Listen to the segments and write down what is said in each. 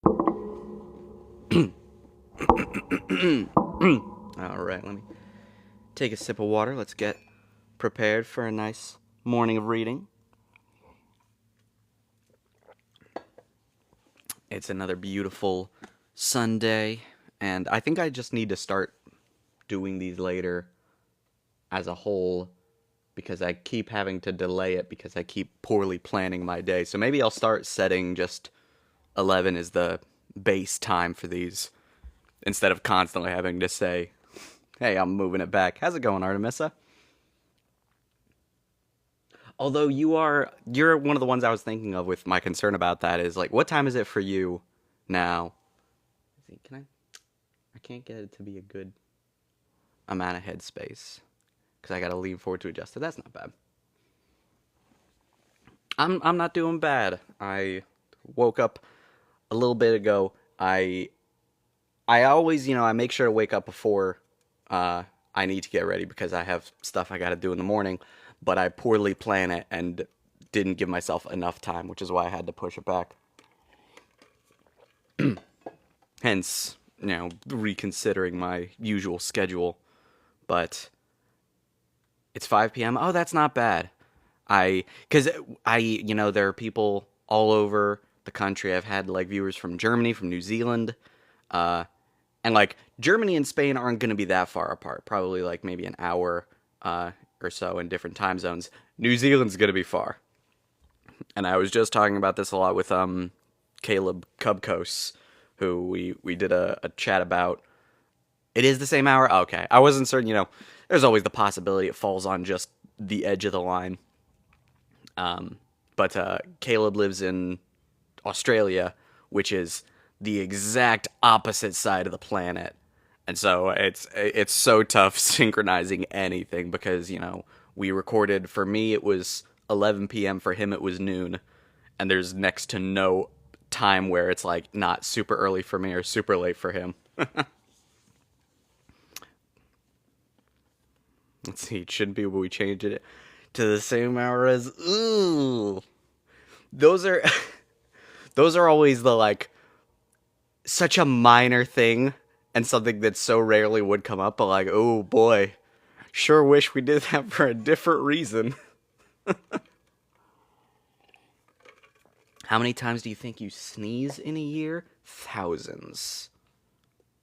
Alright, let me take a sip of water. Let's get prepared for a nice morning of reading. It's another beautiful Sunday, and I think I just need to start doing these later as a whole because I keep having to delay it because I keep poorly planning my day. So maybe I'll start setting just 11 as the base time for these instead of constantly having to say, hey, I'm moving it back. How's it going, Artemisa? Although you're one of the ones I was thinking of with my concern about that is like, what time is it for you now? Can I can't get it to be a good amount of headspace because I gotta lean forward to adjust it. That's not bad. I'm not doing bad. I woke up a little bit ago. I always, I make sure to wake up before I need to get ready because I have stuff I got to do in the morning, but I poorly plan it and didn't give myself enough time, which is why I had to push it back. Hence, reconsidering my usual schedule. But it's 5 p.m. Oh, that's not bad. Because there are people all over the country. I've had like viewers from Germany, from New Zealand, uh, and like Germany and Spain aren't going to be that far apart. Probably like maybe an hour or so in different time zones. New Zealand's going to be far, and I was just talking about this a lot with Caleb Cubcos, who we did a chat about. It is the same hour. Okay, I wasn't certain. There's always the possibility it falls on just the edge of the line. But Caleb lives in Australia, which is the exact opposite side of the planet, and so it's so tough synchronizing anything because we recorded. For me it was 11 p.m. For him it was noon, and there's next to no time where it's like not super early for me or super late for him. Let's see, it shouldn't be, but we changed it to the same hour as. Ooh, those are those are always the like such a minor thing and something that so rarely would come up, but like, oh boy, sure wish we did that for a different reason. How many times do you think you sneeze in a year? Thousands.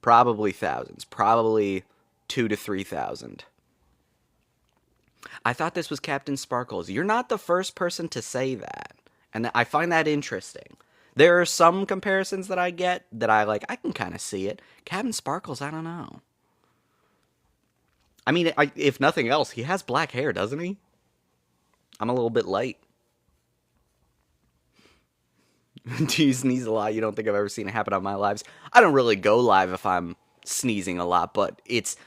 Probably thousands. Probably 2 to 3 thousand. I thought this was Captain Sparkles. You're not the first person to say that. And I find that interesting. There are some comparisons that I get that I like, I can kind of see it. Captain Sparkles, I don't know. I mean, if nothing else, he has black hair, doesn't he? I'm a little bit light. Do you sneeze a lot? You don't think I've ever seen it happen on my lives? I don't really go live if I'm sneezing a lot, but it's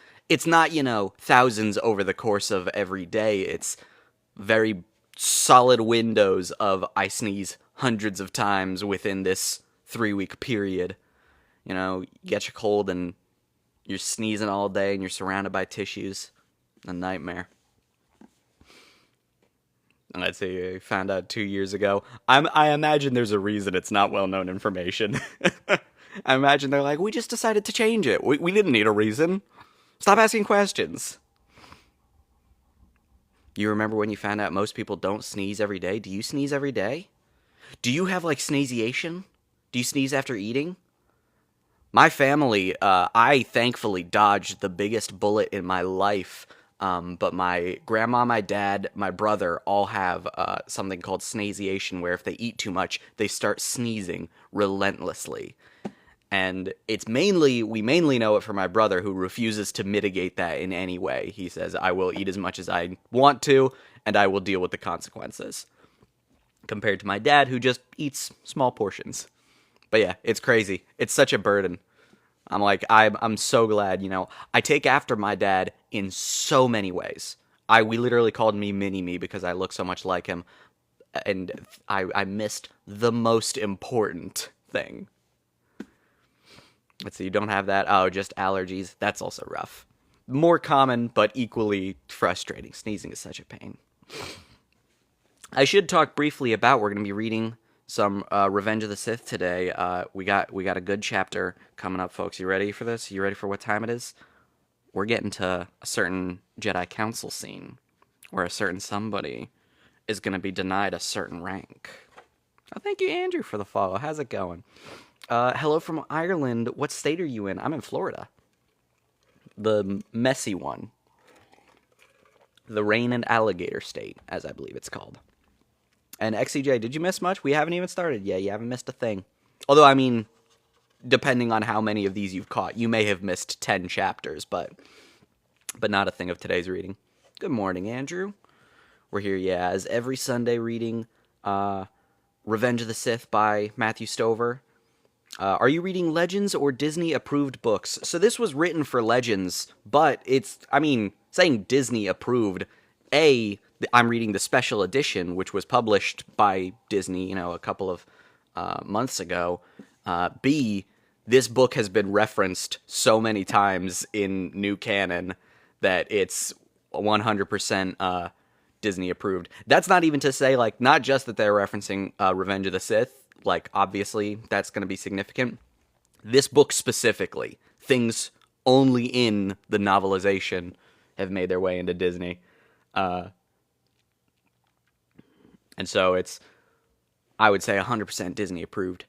not, thousands over the course of every day. It's very solid windows of I sneeze hundreds of times within this 3 week period. You get your cold and you're sneezing all day and you're surrounded by tissues. A nightmare. Let's see, I found out 2 years ago. I imagine there's a reason it's not well known information. I imagine they're like, we just decided to change it. We didn't need a reason. Stop asking questions. You remember when you found out most people don't sneeze every day? Do you sneeze every day? Do you have like sneeziation? Do you sneeze after eating? My family, I thankfully dodged the biggest bullet in my life. But my grandma, my dad, my brother all have something called sneeziation, where if they eat too much, they start sneezing relentlessly. And we mainly know it from my brother, who refuses to mitigate that in any way. He says, I will eat as much as I want to, and I will deal with the consequences. Compared to my dad, who just eats small portions. But yeah, it's crazy. It's such a burden. I'm so glad, I take after my dad in so many ways. We literally called me Mini Me because I look so much like him, and I missed the most important thing. Let's see, you don't have that. Oh, just allergies. That's also rough. More common, but equally frustrating. Sneezing is such a pain. I should talk briefly about, we're going to be reading some Revenge of the Sith today. We got a good chapter coming up, folks. You ready for this? You ready for what time it is? We're getting to a certain Jedi Council scene where a certain somebody is going to be denied a certain rank. Oh, thank you, Andrew, for the follow. How's it going? Hello from Ireland. What state are you in? I'm in Florida. The messy one. The rain and alligator state, as I believe it's called. And XCJ, did you miss much? We haven't even started yet. You haven't missed a thing. Although, I mean, depending on how many of these you've caught, you may have missed 10 chapters, but not a thing of today's reading. Good morning, Andrew. We're here, yeah, as every Sunday reading Revenge of the Sith by Matthew Stover. Are you reading Legends or Disney-approved books? So this was written for Legends, but it's, I mean, saying Disney-approved, I'm reading the special edition, which was published by Disney, a couple of months ago. B, this book has been referenced so many times in new canon that it's 100% Disney approved. That's not even to say, like, not just that they're referencing Revenge of the Sith, like, obviously that's going to be significant. This book specifically, things only in the novelization have made their way into Disney. And so it's, I would say, 100% Disney approved.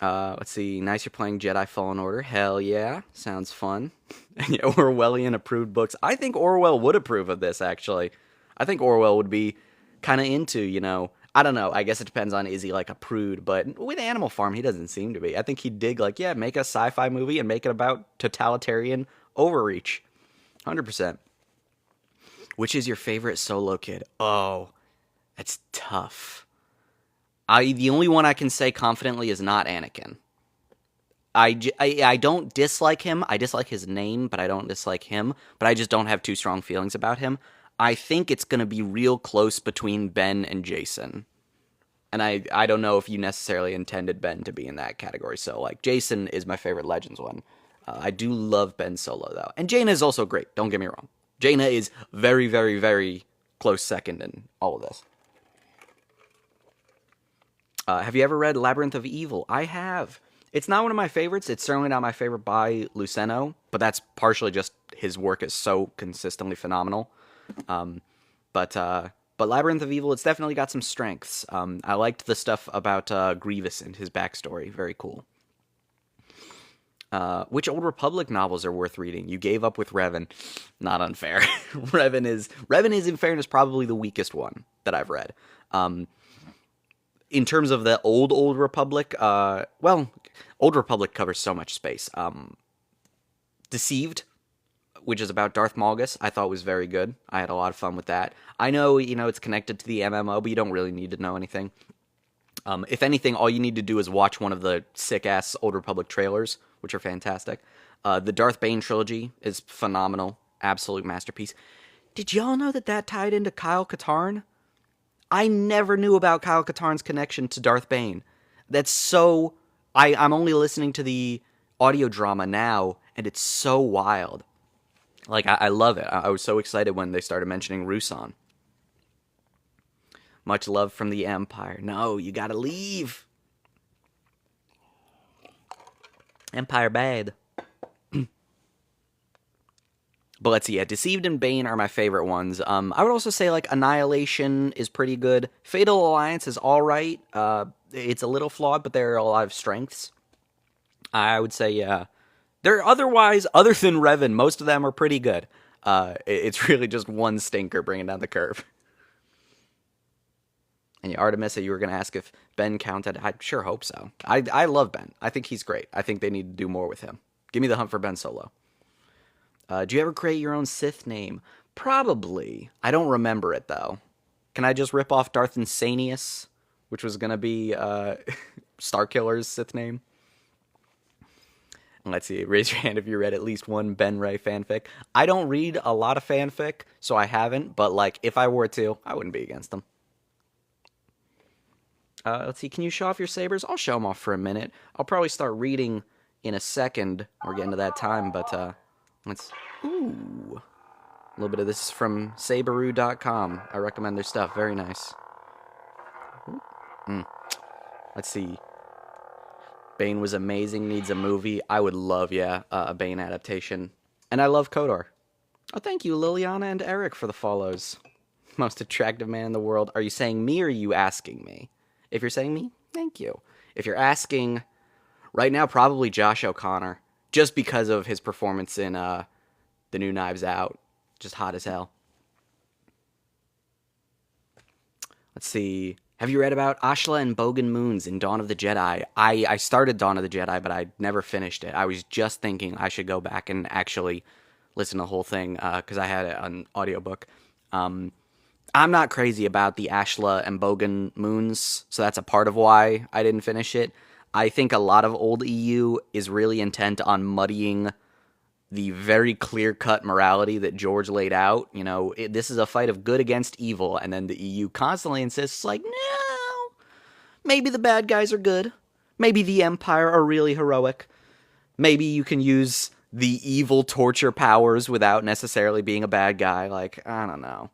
Let's see. Nice, you're playing Jedi Fallen Order. Hell yeah. Sounds fun. Orwellian approved books. I think Orwell would approve of this, actually. I think Orwell would be kind of into, I don't know. I guess it depends on, is he like a prude? But with Animal Farm, he doesn't seem to be. I think he'd dig, like, yeah, make a sci-fi movie and make it about totalitarian overreach. 100%. Which is your favorite Solo kid? Oh, that's tough. The only one I can say confidently is not Anakin. I don't dislike him. I dislike his name, but I don't dislike him. But I just don't have too strong feelings about him. I think it's going to be real close between Ben and Jason. And I don't know if you necessarily intended Ben to be in that category. So, like, Jason is my favorite Legends one. I do love Ben Solo, though. And Jaina is also great. Don't get me wrong. Jaina is very, very, very close second in all of this. Have you ever read Labyrinth of Evil? I have. It's not one of my favorites. It's certainly not my favorite by Luceno, but that's partially just his work is so consistently phenomenal. But Labyrinth of Evil, it's definitely got some strengths. I liked the stuff about Grievous and his backstory. Very cool. Which Old Republic novels are worth reading? You gave up with Revan. Not unfair. Revan is, in fairness, probably the weakest one that I've read. In terms of the Old Republic, Old Republic covers so much space. Deceived, which is about Darth Malgus, I thought was very good. I had a lot of fun with that. I know, it's connected to the MMO, but you don't really need to know anything. If anything, all you need to do is watch one of the sick-ass Old Republic trailers, which are fantastic. The Darth Bane trilogy is phenomenal. Absolute masterpiece. Did y'all know that tied into Kyle Katarn? I never knew about Kyle Katarn's connection to Darth Bane. That's so... I'm only listening to the audio drama now, and it's so wild. Like, I love it. I was so excited when they started mentioning Rusan. Much love from the Empire. No, you gotta leave. Empire bad. But let's see, yeah, Deceived and Bane are my favorite ones. I would also say, like, Annihilation is pretty good. Fatal Alliance is alright. It's a little flawed, but there are a lot of strengths. I would say, yeah. They're otherwise, other than Revan, most of them are pretty good. It's really just one stinker bringing down the curve. And yeah, Artemisa, you were going to ask if Ben counted. I sure hope so. I love Ben. I think he's great. I think they need to do more with him. Give me the hunt for Ben Solo. Do you ever create your own Sith name? Probably. I don't remember it, though. Can I just rip off Darth Insanius, which was going to be Starkiller's Sith name? Let's see. Raise your hand if you read at least one Ben Ray fanfic. I don't read a lot of fanfic, so I haven't. But, like, if I were to, I wouldn't be against them. Let's see. Can you show off your sabers? I'll show them off for a minute. I'll probably start reading in a second. We're getting to that time, but... Let's, ooh, a little bit of this is from Saberoo.com. I recommend their stuff. Very nice. Let's see. Bane was amazing, needs a movie. I would love, yeah, a Bane adaptation. And I love Kodor. Oh, thank you, Liliana and Eric, for the follows. Most attractive man in the world. Are you saying me or are you asking me? If you're saying me, thank you. If you're asking, right now, probably Josh O'Connor. Just because of his performance in the new Knives Out. Just hot as hell. Let's see. Have you read about Ashla and Bogan Moons in Dawn of the Jedi? I started Dawn of the Jedi, but I never finished it. I was just thinking I should go back and actually listen to the whole thing because I had it on audiobook. I'm not crazy about the Ashla and Bogan Moons, so that's a part of why I didn't finish it. I think a lot of old EU is really intent on muddying the very clear-cut morality that George laid out. You know, this is a fight of good against evil, and then the EU constantly insists, like, no, maybe the bad guys are good. Maybe the Empire are really heroic. Maybe you can use the evil torture powers without necessarily being a bad guy. Like, I don't know.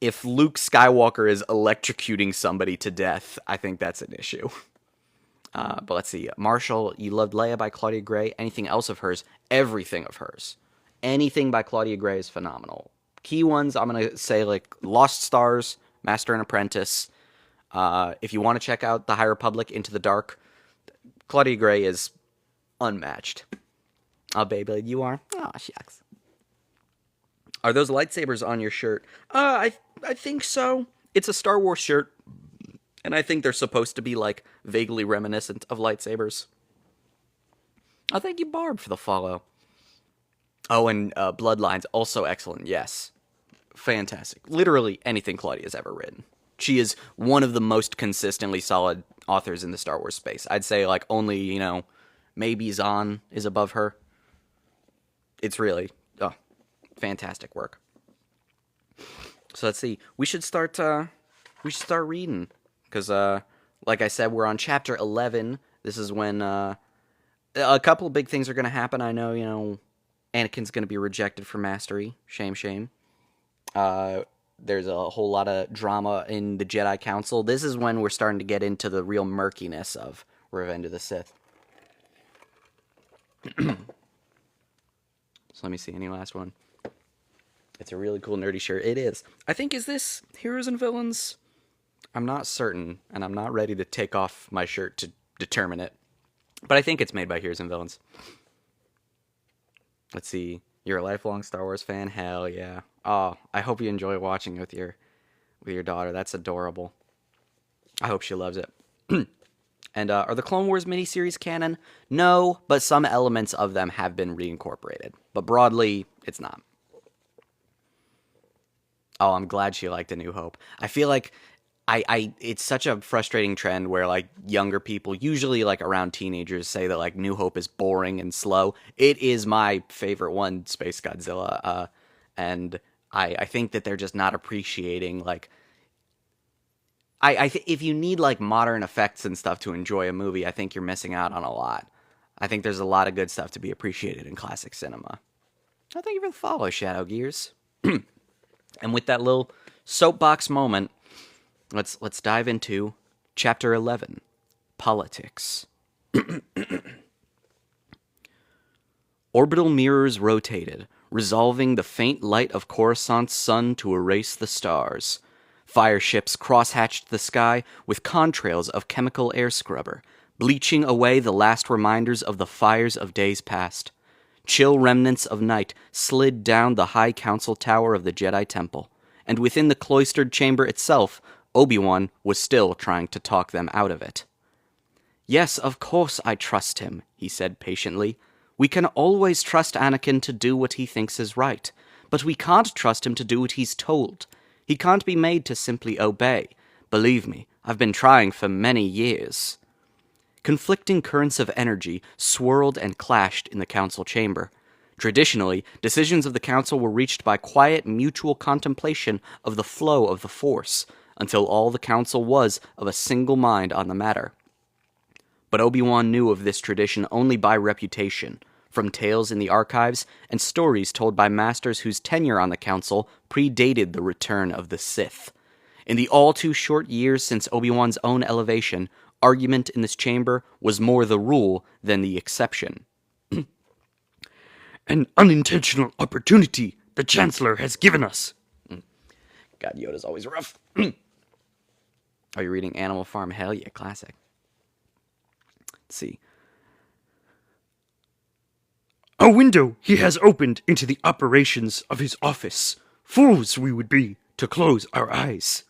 If Luke Skywalker is electrocuting somebody to death, I think that's an issue. But let's see. Marshall, you loved Leia by Claudia Gray. Anything else of hers? Everything of hers. Anything by Claudia Gray is phenomenal. Key ones, I'm going to say, like, Lost Stars, Master and Apprentice. If you want to check out The High Republic, Into the Dark, Claudia Gray is unmatched. Oh, Beyblade, you are? Oh, shucks. Are those lightsabers on your shirt? I think so. It's a Star Wars shirt. And I think they're supposed to be, like, vaguely reminiscent of lightsabers. Oh, thank you, Barb, for the follow. Oh, and Bloodlines, also excellent, yes. Fantastic. Literally anything Claudia's ever written. She is one of the most consistently solid authors in the Star Wars space. I'd say, like, only, you know, maybe Zahn is above her. It's really, fantastic work. So let's see. We should start reading. Because, like I said, we're on chapter 11. This is when a couple of big things are going to happen. I know, you know, Anakin's going to be rejected for mastery. Shame, shame. There's a whole lot of drama in the Jedi Council. This is when we're starting to get into the real murkiness of Revenge of the Sith. So let me see, any last one? It's a really cool nerdy shirt. It is. I think, is this Heroes and Villains? I'm not certain, and I'm not ready to take off my shirt to determine it. But I think it's made by Heroes and Villains. Let's see. You're a lifelong Star Wars fan? Hell yeah. Oh, I hope you enjoy watching with your daughter. That's adorable. I hope she loves it. And are the Clone Wars miniseries canon? No, but some elements of them have been reincorporated. But broadly, it's not. Oh, I'm glad she liked A New Hope. I feel like it's such a frustrating trend where, like, younger people, usually, like, around teenagers, say that, like, New Hope is boring and slow. It is my favorite one, Space Godzilla, and I think that they're just not appreciating, like, if you need, like, modern effects and stuff to enjoy a movie, I think you're missing out on a lot. I think there's a lot of good stuff to be appreciated in classic cinema. Oh, thank you for the follow, Shadow Gears. And with that little soapbox moment, let's dive into Chapter 11, Politics. Orbital mirrors rotated, resolving the faint light of Coruscant's sun to erase the stars. Fire ships cross-hatched the sky with contrails of chemical air scrubber, bleaching away the last reminders of the fires of days past. Chill remnants of night slid down the high council tower of the Jedi Temple, and within the cloistered chamber itself, Obi-Wan was still trying to talk them out of it. "Yes, of course I trust him," he said patiently. "We can always trust Anakin to do what he thinks is right, but we can't trust him to do what he's told. He can't be made to simply obey. Believe me, I've been trying for many years." Conflicting currents of energy swirled and clashed in the council chamber. Traditionally, decisions of the council were reached by quiet mutual contemplation of the flow of the Force, until all the council was of a single mind on the matter. But Obi-Wan knew of this tradition only by reputation, from tales in the archives and stories told by masters whose tenure on the council predated the return of the Sith. In the all too short years since Obi-Wan's own elevation, argument in this chamber was more the rule than the exception. An unintentional opportunity the Chancellor has given us. God, Yoda's always rough. Are you reading Animal Farm? Hell yeah, classic. Let's see. A window he has opened into the operations of his office. Fools we would be to close our eyes.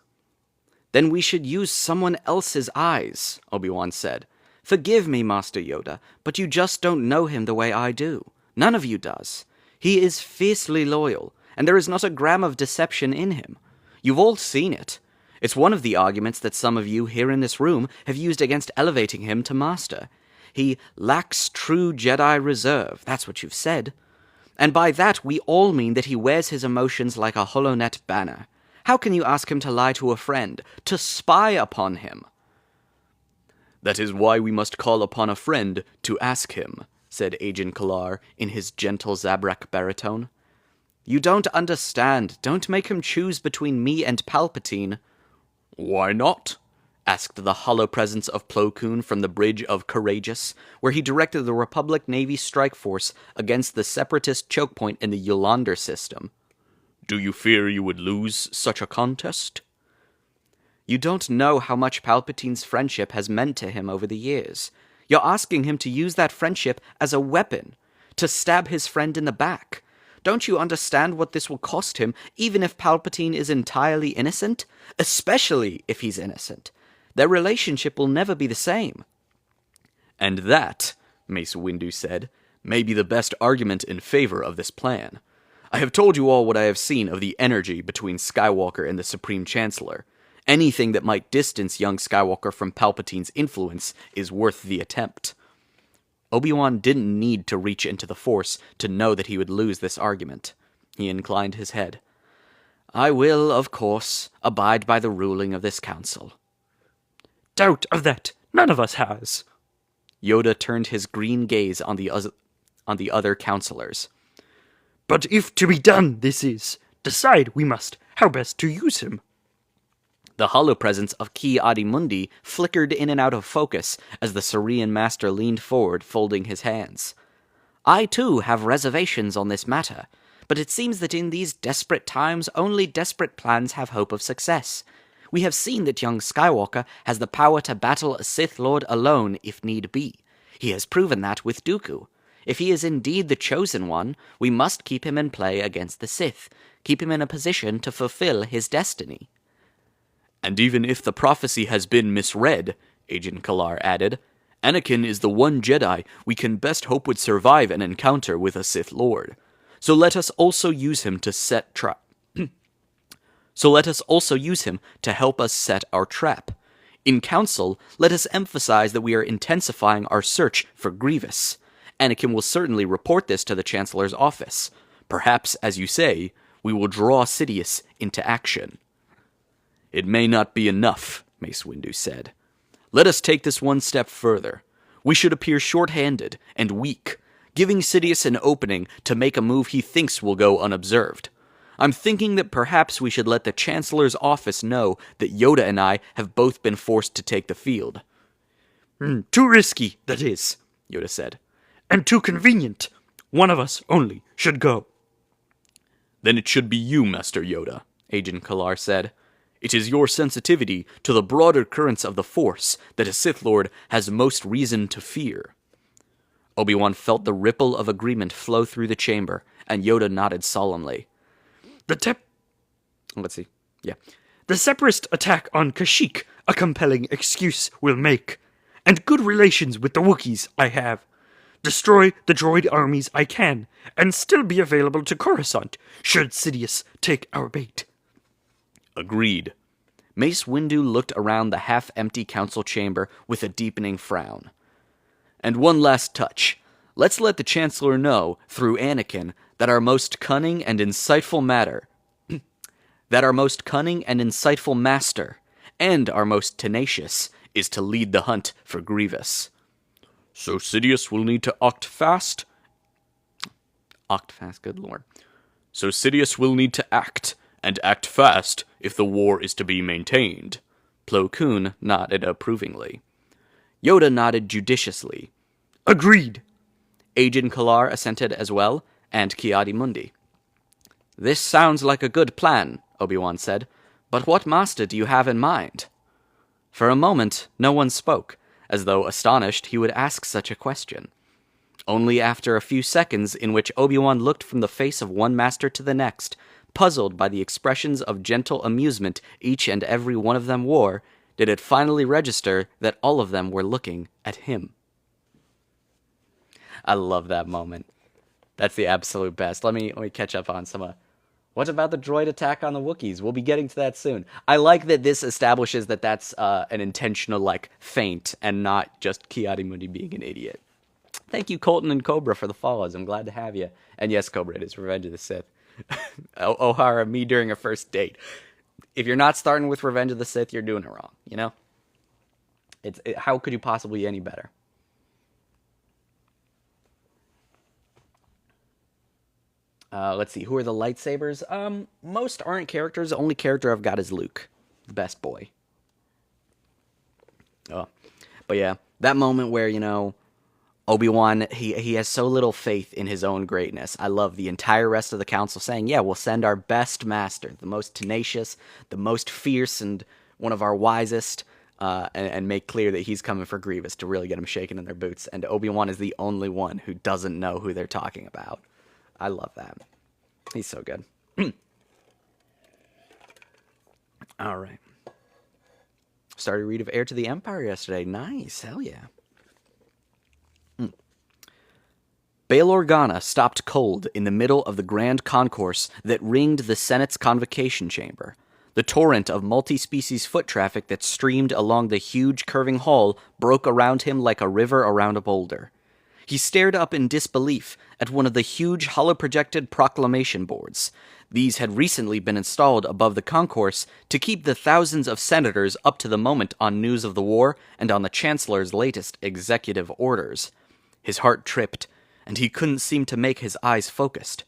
Then we should use someone else's eyes, Obi-Wan said. Forgive me, Master Yoda, but you just don't know him the way I do. None of you does. He is fiercely loyal, and there is not a gram of deception in him. You've all seen it. It's one of the arguments that some of you here in this room have used against elevating him to Master. He lacks true Jedi reserve, that's what you've said. And by that we all mean that he wears his emotions like a HoloNet banner. How can you ask him to lie to a friend, to spy upon him? That is why we must call upon a friend to ask him, said Agent Kalar in his gentle Zabrak baritone. You don't understand. Don't make him choose between me and Palpatine. Why not? Asked the hollow presence of Plo Koon from the bridge of Courageous, where he directed the Republic Navy strike force against the Separatist choke point in the Yolander system. Do you fear you would lose such a contest? You don't know how much Palpatine's friendship has meant to him over the years. You're asking him to use that friendship as a weapon, to stab his friend in the back. Don't you understand what this will cost him, even if Palpatine is entirely innocent? Especially if he's innocent. Their relationship will never be the same. And that, Mace Windu said, may be the best argument in favor of this plan. I have told you all what I have seen of the energy between Skywalker and the Supreme Chancellor. Anything that might distance young Skywalker from Palpatine's influence is worth the attempt. Obi-Wan didn't need to reach into the Force to know that he would lose this argument. He inclined his head. I will, of course, abide by the ruling of this council. Doubt of that none of us has. Yoda turned his green gaze on the other counselors. But if to be done this is, decide we must how best to use him. The hollow presence of Ki Adi Mundi flickered in and out of focus as the Saurian master leaned forward, folding his hands. I, too, have reservations on this matter, but it seems that in these desperate times only desperate plans have hope of success. We have seen that young Skywalker has the power to battle a Sith Lord alone if need be. He has proven that with Dooku. If he is indeed the chosen one, we must keep him in play against the Sith, keep him in a position to fulfill his destiny. And even if the prophecy has been misread, Agent Kalar added, Anakin is the one Jedi we can best hope would survive an encounter with a Sith Lord. So let us also use him to help us set our trap. In Council, let us emphasize that we are intensifying our search for Grievous. Anakin will certainly report this to the Chancellor's office. Perhaps, as you say, we will draw Sidious into action. It may not be enough, Mace Windu said. Let us take this one step further. We should appear short-handed and weak, giving Sidious an opening to make a move he thinks will go unobserved. I'm thinking that perhaps we should let the Chancellor's office know that Yoda and I have both been forced to take the field. Too risky, that is, Yoda said. And too convenient. One of us only should go. Then it should be you, Master Yoda, Agent Kalar said. It is your sensitivity to the broader currents of the Force that a Sith Lord has most reason to fear. Obi-Wan felt the ripple of agreement flow through the chamber, and Yoda nodded solemnly. The Separatist attack on Kashyyyk a compelling excuse will make, and good relations with the Wookiees I have. Destroy the droid armies I can, and still be available to Coruscant, should Sidious take our bait. Agreed. Mace Windu looked around the half-empty council chamber with a deepening frown. And one last touch. Let's let the Chancellor know, through Anakin, that our most cunning and insightful master, and our most tenacious, is to lead the hunt for Grievous. So Sidious will need to act fast? Act fast, good lord. So Sidious will need to act, and act fast if the war is to be maintained. Plo Koon nodded approvingly. Yoda nodded judiciously. Agreed. Agen Kalar assented as well, and Ki-Adi-Mundi. This sounds like a good plan, Obi-Wan said, but what master do you have in mind? For a moment, no one spoke, as though astonished he would ask such a question. Only after a few seconds in which Obi-Wan looked from the face of one master to the next, puzzled by the expressions of gentle amusement each and every one of them wore, did it finally register that all of them were looking at him. I love that moment. That's the absolute best. Let me catch up on some what about the droid attack on the Wookiees? We'll be getting to that soon. I like that this establishes that that's an intentional, feint, and not just Ki-Adi-Mundi being an idiot. Thank you, Colton and Cobra, for the follows. I'm glad to have you. And yes, Cobra, it is Revenge of the Sith. O'Hara, me during a first date. If you're not starting with Revenge of the Sith, you're doing it wrong, you know? How could you possibly be any better? Let's see, who are the lightsabers? Most aren't characters. The only character I've got is Luke, the best boy. Oh, but yeah, that moment where, Obi-Wan, he has so little faith in his own greatness. I love the entire rest of the council saying, yeah, we'll send our best master, the most tenacious, the most fierce, and one of our wisest, and make clear that he's coming for Grievous to really get him shaken in their boots. And Obi-Wan is the only one who doesn't know who they're talking about. I love that. He's so good. All right. Started a read of Heir to the Empire yesterday. Nice. Hell yeah. Bail Organa stopped cold in the middle of the grand concourse that ringed the Senate's convocation chamber. The torrent of multi-species foot traffic that streamed along the huge curving hall broke around him like a river around a boulder. He stared up in disbelief at one of the huge holoprojected proclamation boards. These had recently been installed above the concourse to keep the thousands of senators up to the moment on news of the war and on the Chancellor's latest executive orders. His heart tripped, and he couldn't seem to make his eyes focused.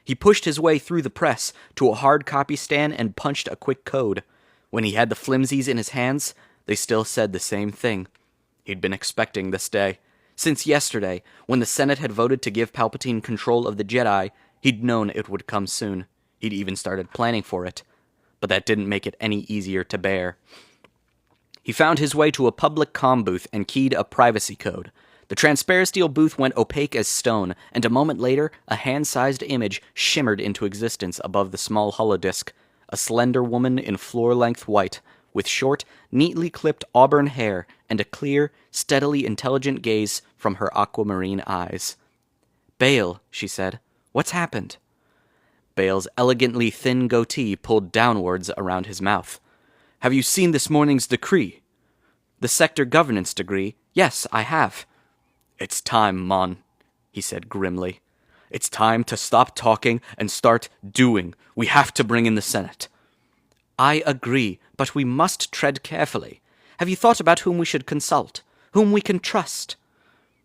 He pushed his way through the press to a hard copy stand and punched a quick code. When he had the flimsies in his hands, they still said the same thing. He'd been expecting this day. Since yesterday, when the Senate had voted to give Palpatine control of the Jedi, he'd known it would come soon. He'd even started planning for it. But that didn't make it any easier to bear. He found his way to a public comm booth and keyed a privacy code. The transparisteel booth went opaque as stone, and a moment later, a hand-sized image shimmered into existence above the small holodisc. A slender woman in floor-length white, with short, neatly clipped auburn hair and a clear, steadily intelligent gaze from her aquamarine eyes. "Bail," she said, "what's happened?" Bail's elegantly thin goatee pulled downwards around his mouth. "Have you seen this morning's decree?" "The sector governance decree? Yes, I have." "It's time, Mon," he said grimly. "It's time to stop talking and start doing. We have to bring in the Senate." "I agree, but we must tread carefully. Have you thought about whom we should consult? Whom we can trust?"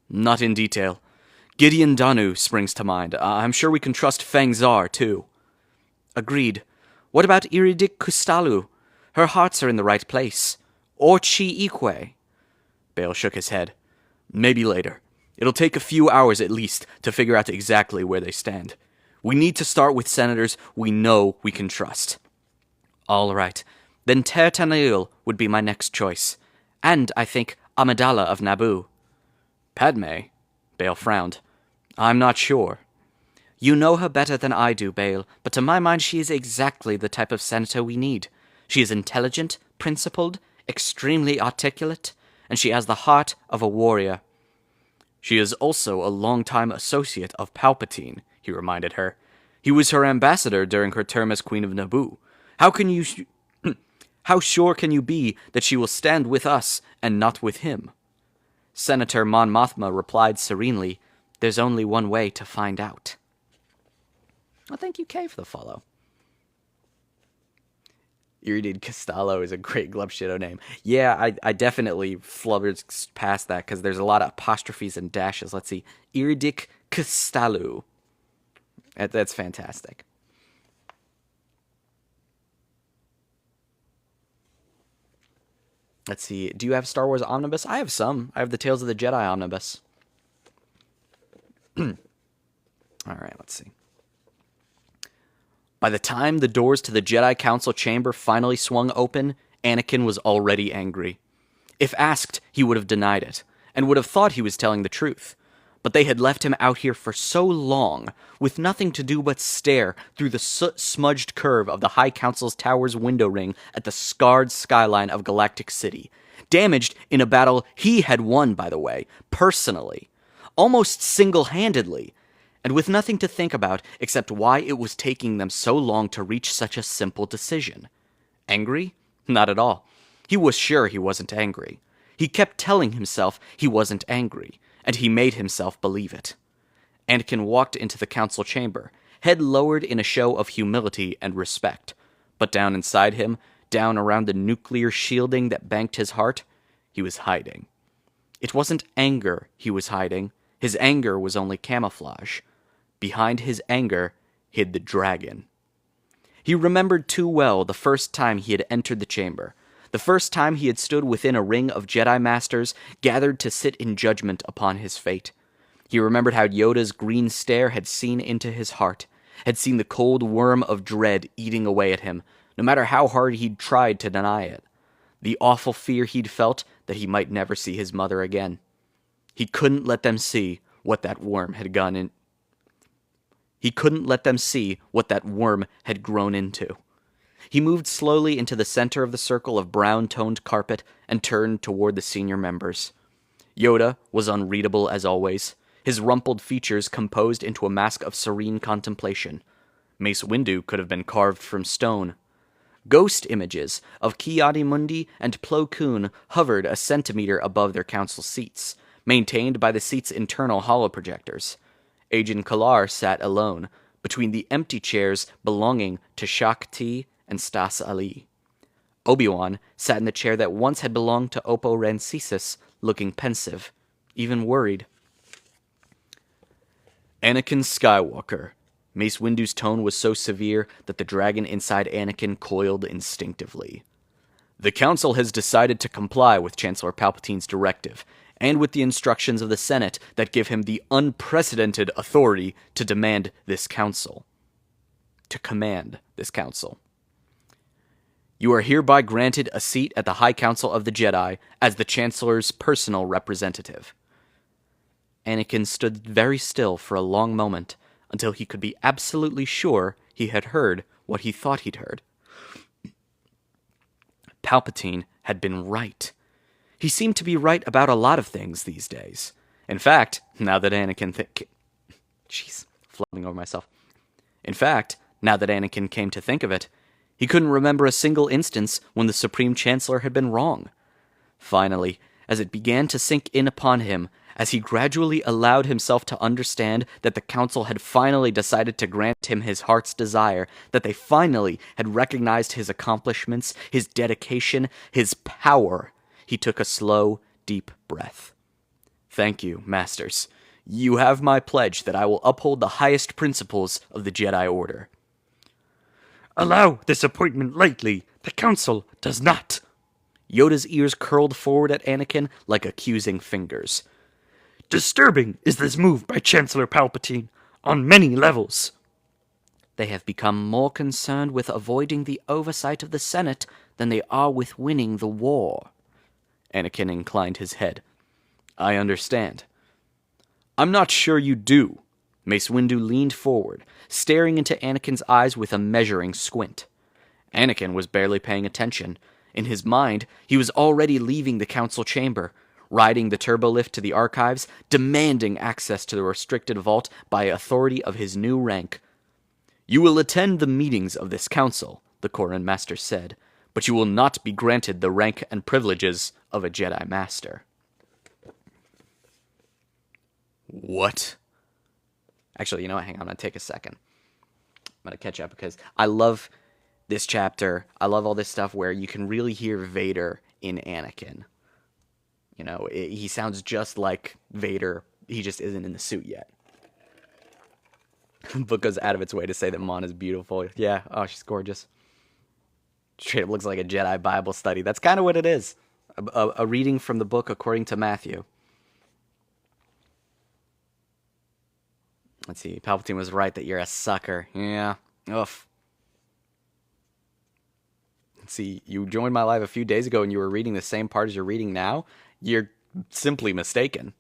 "Not in detail. Gideon Danu springs to mind. I'm sure we can trust Feng Zar, too." "Agreed. What about Iridik Kustalu? Her hearts are in the right place. Or Chi Ikwe?" Bale shook his head. "Maybe later. It'll take a few hours at least to figure out exactly where they stand. We need to start with senators we know we can trust." "All right. Then Ter Tanail would be my next choice. And, I think, Amidala of Naboo." "Padme?" Bale frowned. "I'm not sure." "You know her better than I do, Bale, but to my mind she is exactly the type of senator we need. She is intelligent, principled, extremely articulate, and she has the heart of a warrior." "She is also a long-time associate of Palpatine," he reminded her. "He was her ambassador during her term as Queen of Naboo. How sure can you be that she will stand with us and not with him?" Senator Mon Mothma replied serenely, "There's only one way to find out." Well, thank you, Kay, for the follow. Iridid Castello is a great Glubshido name. Yeah, I definitely flubbered past that because there's a lot of apostrophes and dashes. Let's see. Iridic Castello. That's fantastic. Let's see. Do you have Star Wars Omnibus? I have some. I have the Tales of the Jedi Omnibus. All right, let's see. By the time the doors to the Jedi Council chamber finally swung open, Anakin was already angry. If asked, he would have denied it, and would have thought he was telling the truth. But they had left him out here for so long, with nothing to do but stare through the soot-smudged curve of the High Council's tower's window ring at the scarred skyline of Galactic City, damaged in a battle he had won, by the way, personally, almost single-handedly, and with nothing to think about except why it was taking them so long to reach such a simple decision. Angry? Not at all. He was sure he wasn't angry. He kept telling himself he wasn't angry, and he made himself believe it. Anakin walked into the council chamber, head lowered in a show of humility and respect. But down inside him, down around the nuclear shielding that banked his heart, he was hiding. It wasn't anger he was hiding. His anger was only camouflage. Behind his anger hid the dragon. He remembered too well the first time he had entered the chamber, the first time he had stood within a ring of Jedi Masters gathered to sit in judgment upon his fate. He remembered how Yoda's green stare had seen into his heart, had seen the cold worm of dread eating away at him, no matter how hard he'd tried to deny it. The awful fear he'd felt that he might never see his mother again. He couldn't let them see what that worm had gone in. He couldn't let them see what that worm had grown into. He moved slowly into the center of the circle of brown-toned carpet and turned toward the senior members. Yoda was unreadable as always, his rumpled features composed into a mask of serene contemplation. Mace Windu could have been carved from stone. Ghost images of Ki-Adi-Mundi and Plo Koon hovered a centimeter above their council seats, maintained by the seat's internal holoprojectors. Ajan Kalar sat alone, between the empty chairs belonging to Shak Ti and Stas Ali. Obi-Wan sat in the chair that once had belonged to Oppo Rancisis, looking pensive, even worried. Anakin Skywalker. Mace Windu's tone was so severe that the dragon inside Anakin coiled instinctively. The Council has decided to comply with Chancellor Palpatine's directive, and with the instructions of the Senate that give him the unprecedented authority to demand this council. To command this council. You are hereby granted a seat at the High Council of the Jedi as the Chancellor's personal representative. Anakin stood very still for a long moment, until he could be absolutely sure he had heard what he thought he'd heard. Palpatine had been right. He seemed to be right about a lot of things these days. In fact, now that Anakin flubbing over myself. In fact, now that Anakin came to think of it, he couldn't remember a single instance when the Supreme Chancellor had been wrong. Finally, as it began to sink in upon him, as he gradually allowed himself to understand that the Council had finally decided to grant him his heart's desire, that they finally had recognized his accomplishments, his dedication, his power, he took a slow, deep breath. Thank you, Masters. You have my pledge that I will uphold the highest principles of the Jedi Order. Allow this appointment lightly. The Council does not. Yoda's ears curled forward at Anakin like accusing fingers. Disturbing is this move by Chancellor Palpatine, on many levels. They have become more concerned with avoiding the oversight of the Senate than they are with winning the war. Anakin inclined his head. I understand. I'm not sure you do. Mace Windu leaned forward, staring into Anakin's eyes with a measuring squint. Anakin was barely paying attention. In his mind, he was already leaving the council chamber, riding the turbolift to the archives, demanding access to the restricted vault by authority of his new rank. You will attend the meetings of this council, the Corran Master said, but you will not be granted the rank and privileges of a Jedi Master. What? Actually, you know what? Hang on, I'm going to take a second. I'm going to catch up because I love this chapter. I love all this stuff where you can really hear Vader in Anakin. You know, he sounds just like Vader. He just isn't in the suit yet. Book goes out of its way to say that Mon is beautiful. Yeah, oh, she's gorgeous. Straight up looks like a Jedi Bible study. That's kind of what it is. A reading from the book according to Matthew. Let's see. Palpatine was right that you're a sucker. Yeah. Oof. Let's see. You joined my live a few days ago and you were reading the same part as you're reading now. You're simply mistaken.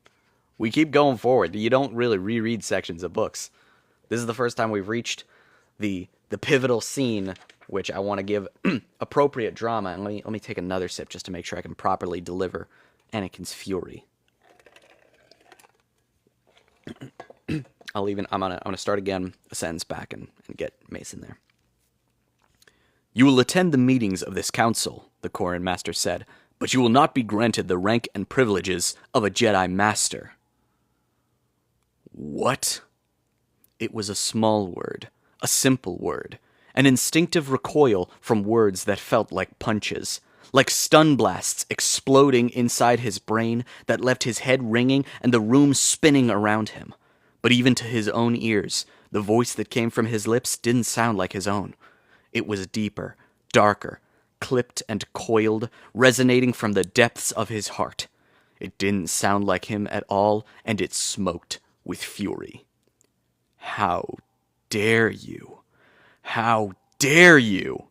We keep going forward. You don't really reread sections of books. This is the first time we've reached the pivotal scene, which I want to give appropriate drama. And let me take another sip just to make sure I can properly deliver Anakin's fury. I'm gonna start again a sentence back and get Mason there. You will attend the meetings of this council, the Corran Master said, but you will not be granted the rank and privileges of a Jedi Master. What? It was a small word, a simple word, an instinctive recoil from words that felt like punches, like stun blasts exploding inside his brain that left his head ringing and the room spinning around him. But even to his own ears, the voice that came from his lips didn't sound like his own. It was deeper, darker, clipped and coiled, resonating from the depths of his heart. It didn't sound like him at all, and it smoked with fury. How dare you? How dare you?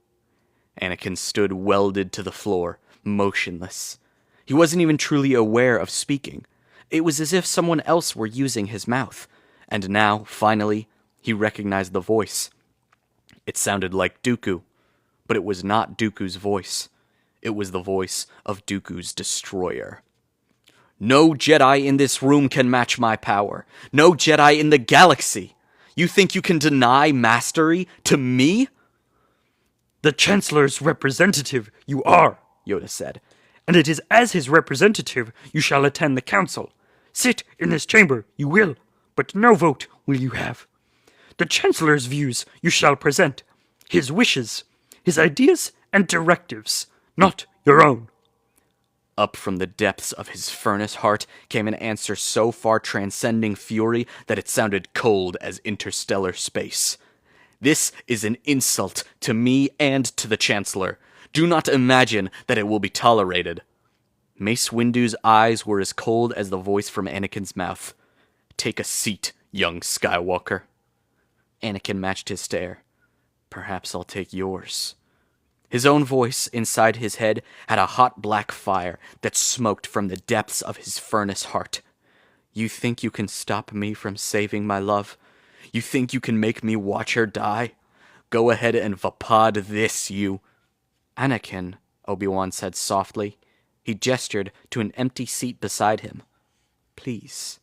Anakin stood welded to the floor, motionless. He wasn't even truly aware of speaking. It was as if someone else were using his mouth. And now, finally, he recognized the voice. It sounded like Dooku, but it was not Dooku's voice. It was the voice of Dooku's destroyer. No Jedi in this room can match my power. No Jedi in the galaxy. You think you can deny mastery to me? The Chancellor's representative you are, Yoda said, and it is as his representative you shall attend the council. Sit in this chamber you will, but no vote will you have. The Chancellor's views you shall present, his wishes, his ideas and directives, not your own. Up from the depths of his furnace heart came an answer so far transcending fury that it sounded cold as interstellar space. This is an insult to me and to the Chancellor. Do not imagine that it will be tolerated. Mace Windu's eyes were as cold as the voice from Anakin's mouth. Take a seat, young Skywalker. Anakin matched his stare. Perhaps I'll take yours. His own voice inside his head had a hot black fire that smoked from the depths of his furnace heart. You think you can stop me from saving my love? You think you can make me watch her die? Go ahead and vapad this, you... Anakin, Obi-Wan said softly. He gestured to an empty seat beside him. Please.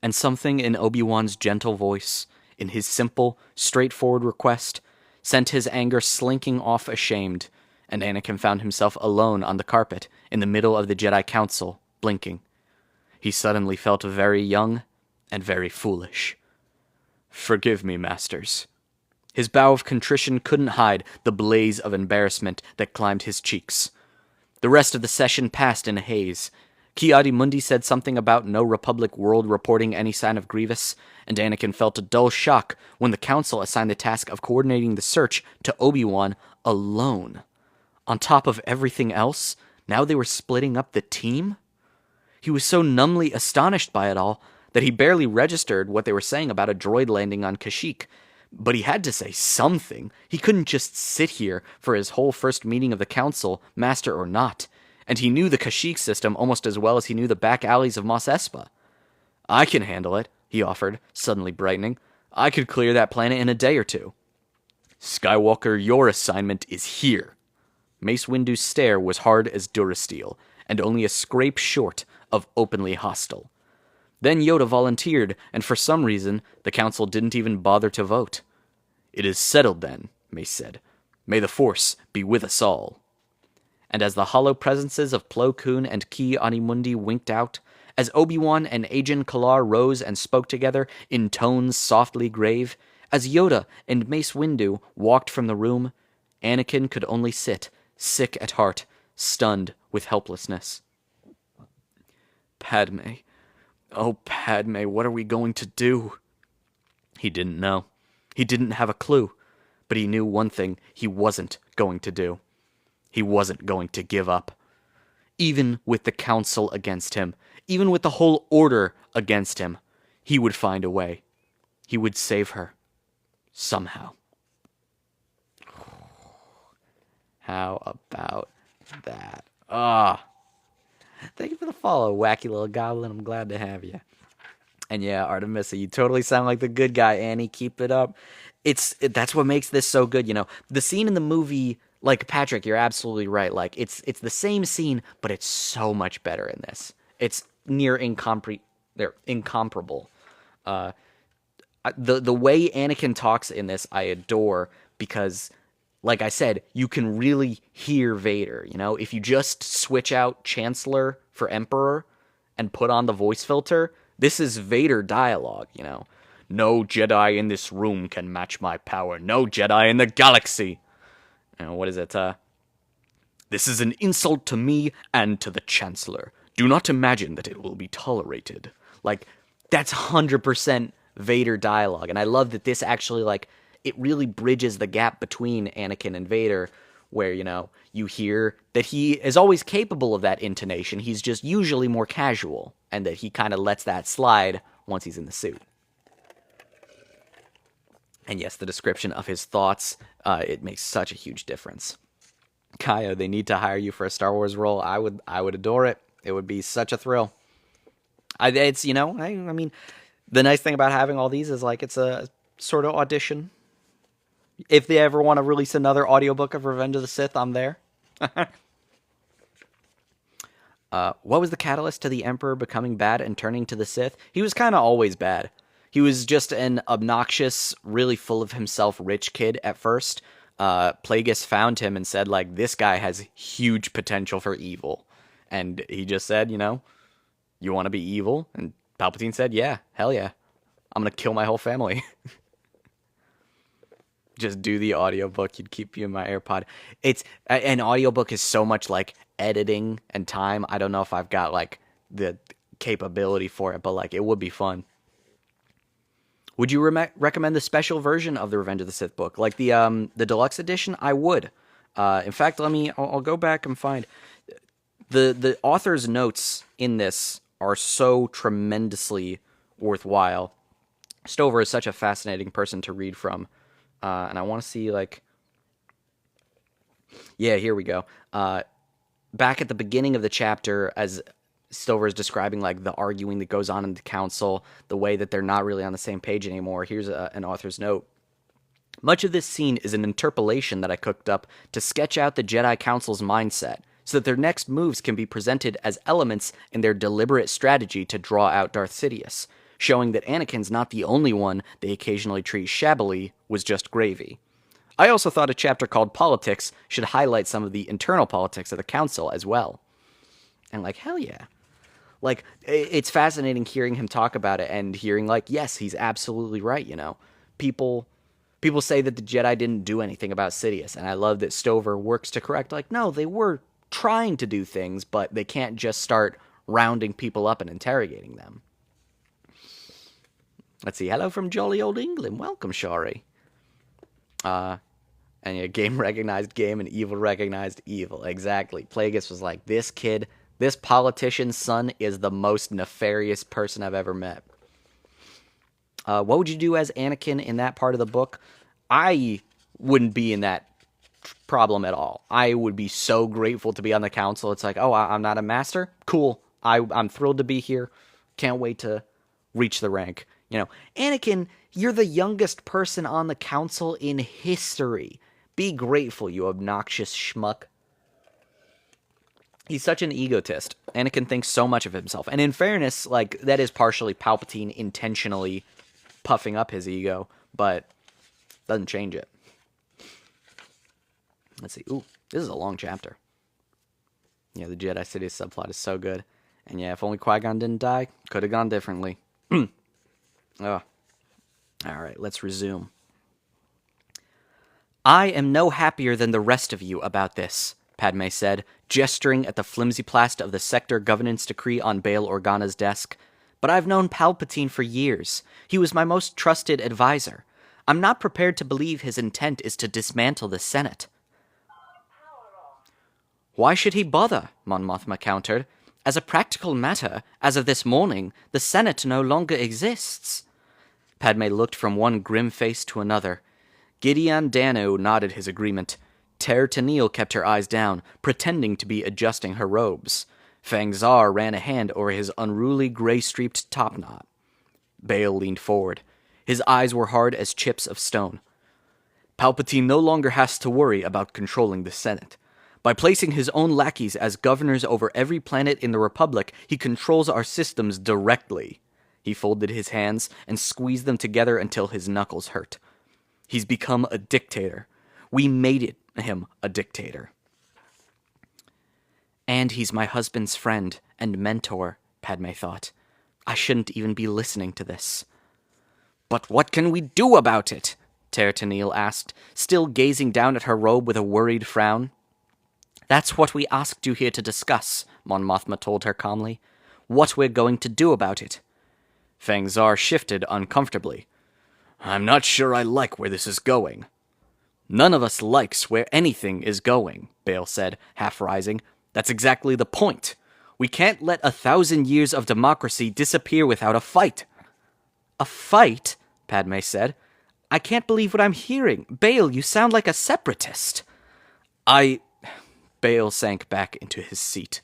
And something in Obi-Wan's gentle voice, in his simple, straightforward request, sent his anger slinking off ashamed, and Anakin found himself alone on the carpet in the middle of the Jedi Council, blinking. He suddenly felt very young and very foolish. Forgive me, masters. His bow of contrition couldn't hide the blaze of embarrassment that climbed his cheeks. The rest of the session passed in a haze. Ki-Adi-Mundi said something about no Republic world reporting any sign of Grievous, and Anakin felt a dull shock when the Council assigned the task of coordinating the search to Obi-Wan alone. On top of everything else, now they were splitting up the team? He was so numbly astonished by it all that he barely registered what they were saying about a droid landing on Kashyyyk. But he had to say something. He couldn't just sit here for his whole first meeting of the Council, master or not. And he knew the Kashyyyk system almost as well as he knew the back alleys of Mos Espa. I can handle it, he offered, suddenly brightening. I could clear that planet in a day or two. Skywalker, your assignment is here. Mace Windu's stare was hard as Durasteel, and only a scrape short of openly hostile. Then Yoda volunteered, and for some reason, the Council didn't even bother to vote. It is settled then, Mace said. May the Force be with us all. And as the hollow presences of Plo Koon and Ki-Adi-Mundi winked out, as Obi-Wan and Ajan Kalar rose and spoke together in tones softly grave, as Yoda and Mace Windu walked from the room, Anakin could only sit, sick at heart, stunned with helplessness. Padme. Oh, Padme, what are we going to do? He didn't know. He didn't have a clue, but he knew one thing he wasn't going to do. he wasn't going to give up. Even with the council against him, even with the whole order against him, he would find a way. He would save her. Somehow. How about that? Thank you for the follow, wacky little goblin. I'm glad to have you. And yeah, Artemisia, you totally sound like the good guy, Annie. Keep it up. That's what makes this so good, you know. The scene in the movie, like Patrick, you're absolutely right. Like it's the same scene, but it's so much better in this. It's near incomparable. The way Anakin talks in this, I adore, because, like I said, you can really hear Vader, you know? If you just switch out Chancellor for Emperor and put on the voice filter, this is Vader dialogue, you know? No Jedi in this room can match my power. No Jedi in the galaxy. You know, what is it? This is an insult to me and to the Chancellor. Do not imagine that it will be tolerated. Like, that's 100% Vader dialogue. And I love that this actually, like, it really bridges the gap between Anakin and Vader, where, you know, you hear that he is always capable of that intonation. He's just usually more casual, and that he kind of lets that slide once he's in the suit. And yes, the description of his thoughts, it makes such a huge difference. Kaya, they need to hire you for a Star Wars role. I would adore it. It would be such a thrill. It's, you know, I mean, the nice thing about having all these is, like, it's a sort of audition. If they ever want to release another audiobook of Revenge of the Sith, I'm there. What was the catalyst to the Emperor becoming bad and turning to the Sith? He was kind of always bad. He was just an obnoxious, really full of himself rich kid at first. Plagueis found him and said, like, this guy has huge potential for evil. And he just said, you know, you want to be evil? And Palpatine said, yeah, hell yeah. I'm going to kill my whole family. Just do the audiobook. You'd keep you in my AirPod. An audiobook is so much like editing and time. I don't know if I've got, like, the capability for it, but, like, it would be fun. Would you recommend the special version of the Revenge of the Sith book? Like the deluxe edition? I would. In fact, I'll go back and find. The author's notes in this are so tremendously worthwhile. Stover is such a fascinating person to read from. And I want to see, like... Yeah, here we go. Back at the beginning of the chapter, as Stover is describing, like, the arguing that goes on in the council, the way that they're not really on the same page anymore. Here's an author's note. Much of this scene is an interpolation that I cooked up to sketch out the Jedi Council's mindset, so that their next moves can be presented as elements in their deliberate strategy to draw out Darth Sidious, showing that Anakin's not the only one they occasionally treat shabbily was just gravy. I also thought a chapter called Politics should highlight some of the internal politics of the Council as well. And, like, hell yeah. Like, it's fascinating hearing him talk about it and hearing, like, yes, he's absolutely right, you know. People say that the Jedi didn't do anything about Sidious, and I love that Stover works to correct, like, no, they were trying to do things, but they can't just start rounding people up and interrogating them. Let's see, hello from jolly old England. Welcome, Shari. And yeah, game recognized game and evil recognized evil. Exactly. Plagueis was like, this kid... This politician's son is the most nefarious person I've ever met. What would you do as Anakin in that part of the book? I wouldn't be in that problem at all. I would be so grateful to be on the council. It's like, oh, I'm not a master? Cool. I'm thrilled to be here. Can't wait to reach the rank. You know, Anakin, you're the youngest person on the council in history. Be grateful, you obnoxious schmuck. He's such an egotist. Anakin thinks so much of himself. And in fairness, like, that is partially Palpatine intentionally puffing up his ego, but doesn't change it. Let's see. Ooh, this is a long chapter. Yeah, the Jedi Sidious subplot is so good. And yeah, if only Qui-Gon didn't die, could have gone differently. Oh. Alright, let's resume. I am no happier than the rest of you about this, Padme said, gesturing at the flimsy plast of the Sector Governance Decree on Bail Organa's desk. But I've known Palpatine for years. He was my most trusted advisor. I'm not prepared to believe his intent is to dismantle the Senate. Why should he bother? Mon Mothma countered. As a practical matter, as of this morning, the Senate no longer exists. Padme looked from one grim face to another. Gideon Danu nodded his agreement. Ter Tennille kept her eyes down, pretending to be adjusting her robes. Fang Zar ran a hand over his unruly gray-streaked topknot. Bail leaned forward. His eyes were hard as chips of stone. Palpatine no longer has to worry about controlling the Senate. By placing his own lackeys as governors over every planet in the Republic, he controls our systems directly. He folded his hands and squeezed them together until his knuckles hurt. He's become a dictator. We made him a dictator. And he's my husband's friend and mentor, Padme thought. I shouldn't even be listening to this. But what can we do about it? Ter Tennille asked, still gazing down at her robe with a worried frown. That's what we asked you here to discuss, Mon Mothma told her calmly. What we're going to do about it. Fang Zar shifted uncomfortably. I'm not sure I like where this is going. None of us likes where anything is going, Bail said, half rising. That's exactly the point. We can't let 1,000 years of democracy disappear without a fight. A fight? Padme said. I can't believe what I'm hearing. Bail, you sound like a separatist. Bail sank back into his seat.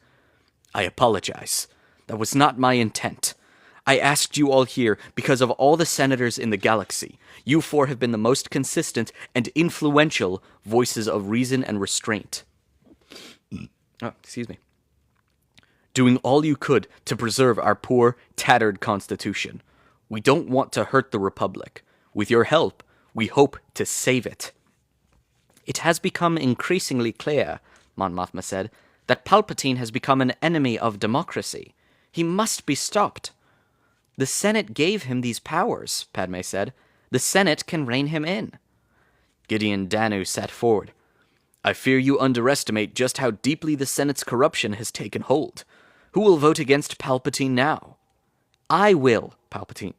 I apologize. That was not my intent. I asked you all here because of all the senators in the galaxy. You four have been the most consistent and influential voices of reason and restraint. Oh, excuse me. Doing all you could to preserve our poor, tattered constitution. We don't want to hurt the Republic. With your help, we hope to save it. It has become increasingly clear, Mon Mothma said, that Palpatine has become an enemy of democracy. He must be stopped. The Senate gave him these powers, Padme said. The Senate can rein him in. Gideon Danu sat forward. I fear you underestimate just how deeply the Senate's corruption has taken hold. Who will vote against Palpatine now? I will, Palpatine.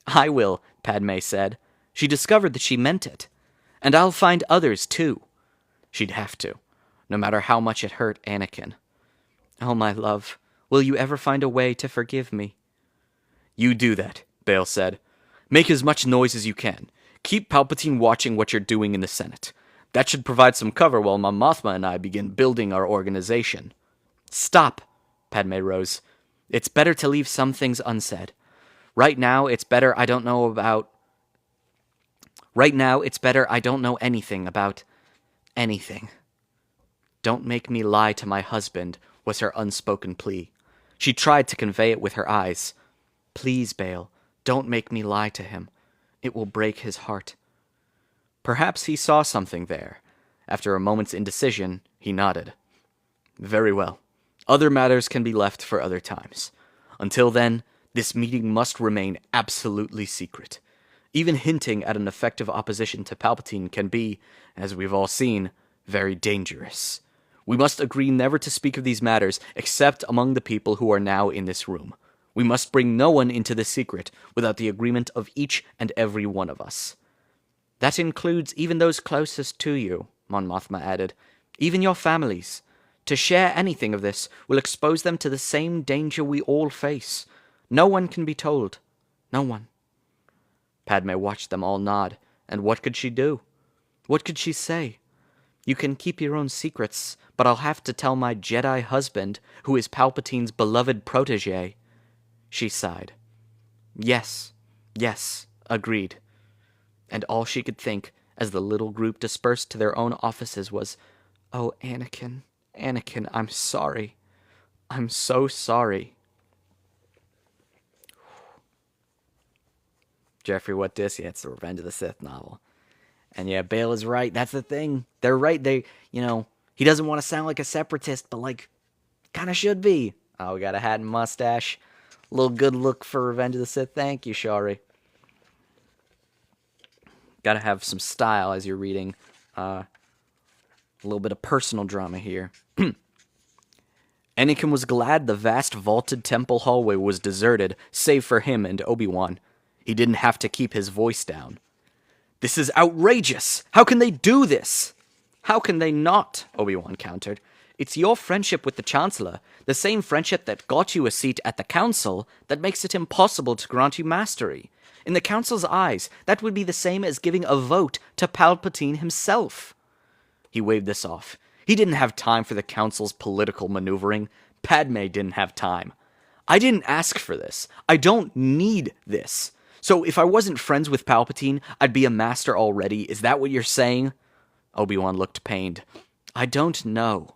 I will, Padme said. She discovered that she meant it. And I'll find others, too. She'd have to, no matter how much it hurt Anakin. Oh, my love, will you ever find a way to forgive me? You do that, Bail said. Make as much noise as you can. Keep Palpatine watching what you're doing in the Senate. That should provide some cover while Mon Mothma and I begin building our organization. Stop, Padme rose. It's better to leave some things unsaid. Right now, it's better I don't know anything about anything. Don't make me lie to my husband, was her unspoken plea. She tried to convey it with her eyes. Please, Bail, don't make me lie to him. It will break his heart. Perhaps he saw something there. After a moment's indecision, he nodded. Very well. Other matters can be left for other times. Until then, this meeting must remain absolutely secret. Even hinting at an effective opposition to Palpatine can be, as we've all seen, very dangerous. We must agree never to speak of these matters except among the people who are now in this room. We must bring no one into the secret without the agreement of each and every one of us. That includes even those closest to you, Mon Mothma added. Even your families. To share anything of this will expose them to the same danger we all face. No one can be told. No one. Padme watched them all nod, and what could she do? What could she say? You can keep your own secrets, but I'll have to tell my Jedi husband, who is Palpatine's beloved protege. She sighed. Yes, agreed. And all she could think, as the little group dispersed to their own offices, was, Oh, Anakin, I'm sorry. I'm so sorry. Jeffrey, what dis? Yeah, it's the Revenge of the Sith novel. And yeah, Bail is right. That's the thing. They're right. He doesn't want to sound like a separatist, but kind of should be. Oh, we got a hat and mustache. A little good look for Revenge of the Sith. Thank you, Shari. Gotta have some style as you're reading. A little bit of personal drama here. Anakin was glad the vast vaulted temple hallway was deserted, save for him and Obi-Wan. He didn't have to keep his voice down. This is outrageous! How can they do this? How can they not? Obi-Wan countered. It's your friendship with the Chancellor, the same friendship that got you a seat at the Council, that makes it impossible to grant you mastery. In the Council's eyes, that would be the same as giving a vote to Palpatine himself. He waved this off. He didn't have time for the Council's political maneuvering. Padme didn't have time. I didn't ask for this. I don't need this. So if I wasn't friends with Palpatine, I'd be a master already. Is that what you're saying? Obi-Wan looked pained. I don't know.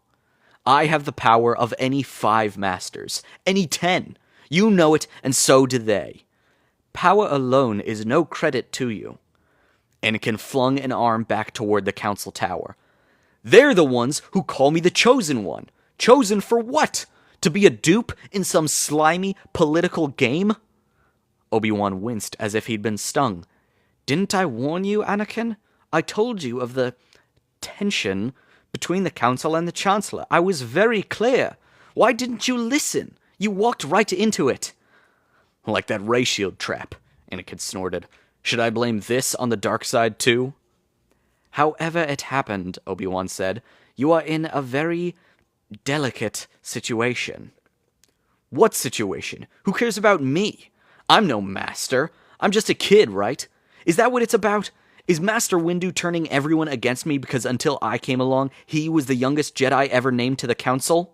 I have the power of any 5 masters, any 10. You know it, and so do they. Power alone is no credit to you. Anakin flung an arm back toward the council tower. They're the ones who call me the Chosen One. Chosen for what? To be a dupe in some slimy political game? Obi-Wan winced as if he'd been stung. Didn't I warn you, Anakin? I told you of the tension between the Council and the Chancellor. I was very clear. Why didn't you listen? You walked right into it. Like that ray shield trap, Anakin snorted. Should I blame this on the dark side too? However it happened, Obi-Wan said, you are in a very delicate situation. What situation? Who cares about me? I'm no master. I'm just a kid, right? Is that what it's about? Is Master Windu turning everyone against me because until I came along, he was the youngest Jedi ever named to the Council?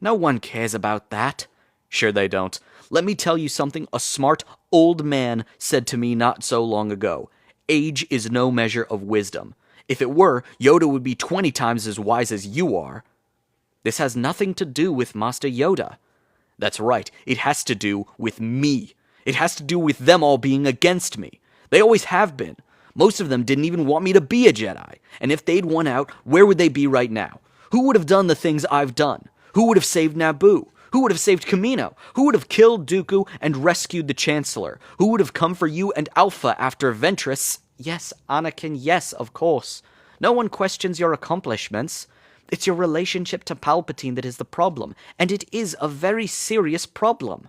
No one cares about that. Sure they don't. Let me tell you something a smart old man said to me not so long ago. Age is no measure of wisdom. If it were, Yoda would be 20 times as wise as you are. This has nothing to do with Master Yoda. That's right, it has to do with me. It has to do with them all being against me. They always have been. Most of them didn't even want me to be a Jedi. And if they'd won out, where would they be right now? Who would have done the things I've done? Who would have saved Naboo? Who would have saved Kamino? Who would have killed Dooku and rescued the Chancellor? Who would have come for you and Alpha after Ventress? Yes, Anakin, yes, of course. No one questions your accomplishments. It's your relationship to Palpatine that is the problem, and it is a very serious problem.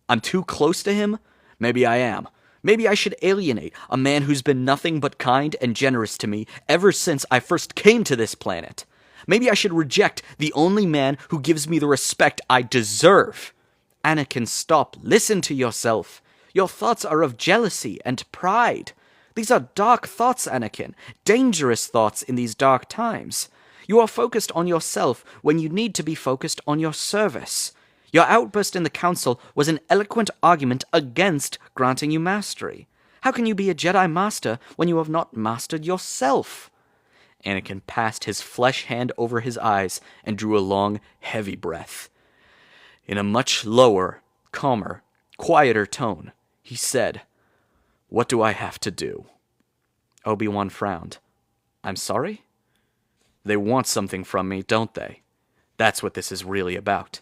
I'm too close to him? Maybe I am. Maybe I should alienate a man who's been nothing but kind and generous to me ever since I first came to this planet. Maybe I should reject the only man who gives me the respect I deserve. Anakin, stop. Listen to yourself. Your thoughts are of jealousy and pride. These are dark thoughts, Anakin. Dangerous thoughts in these dark times. You are focused on yourself when you need to be focused on your service. Your outburst in the Council was an eloquent argument against granting you mastery. How can you be a Jedi Master when you have not mastered yourself? Anakin passed his flesh hand over his eyes and drew a long, heavy breath. In a much lower, calmer, quieter tone, he said, "What do I have to do?" Obi-Wan frowned. "I'm sorry?" They want something from me, don't they? That's what this is really about.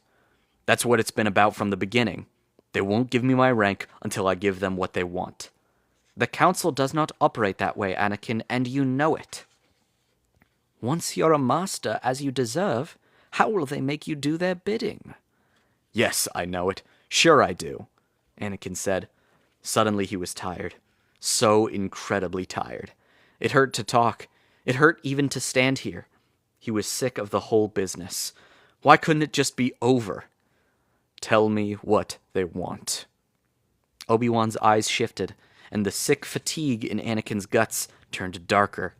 That's what it's been about from the beginning. They won't give me my rank until I give them what they want. The Council does not operate that way, Anakin, and you know it. Once you're a master as you deserve, how will they make you do their bidding? Yes, I know it. Sure I do, Anakin said. Suddenly he was tired. So incredibly tired. It hurt to talk. It hurt even to stand here. He was sick of the whole business. Why couldn't it just be over? Tell me what they want. Obi-Wan's eyes shifted, and the sick fatigue in Anakin's guts turned darker.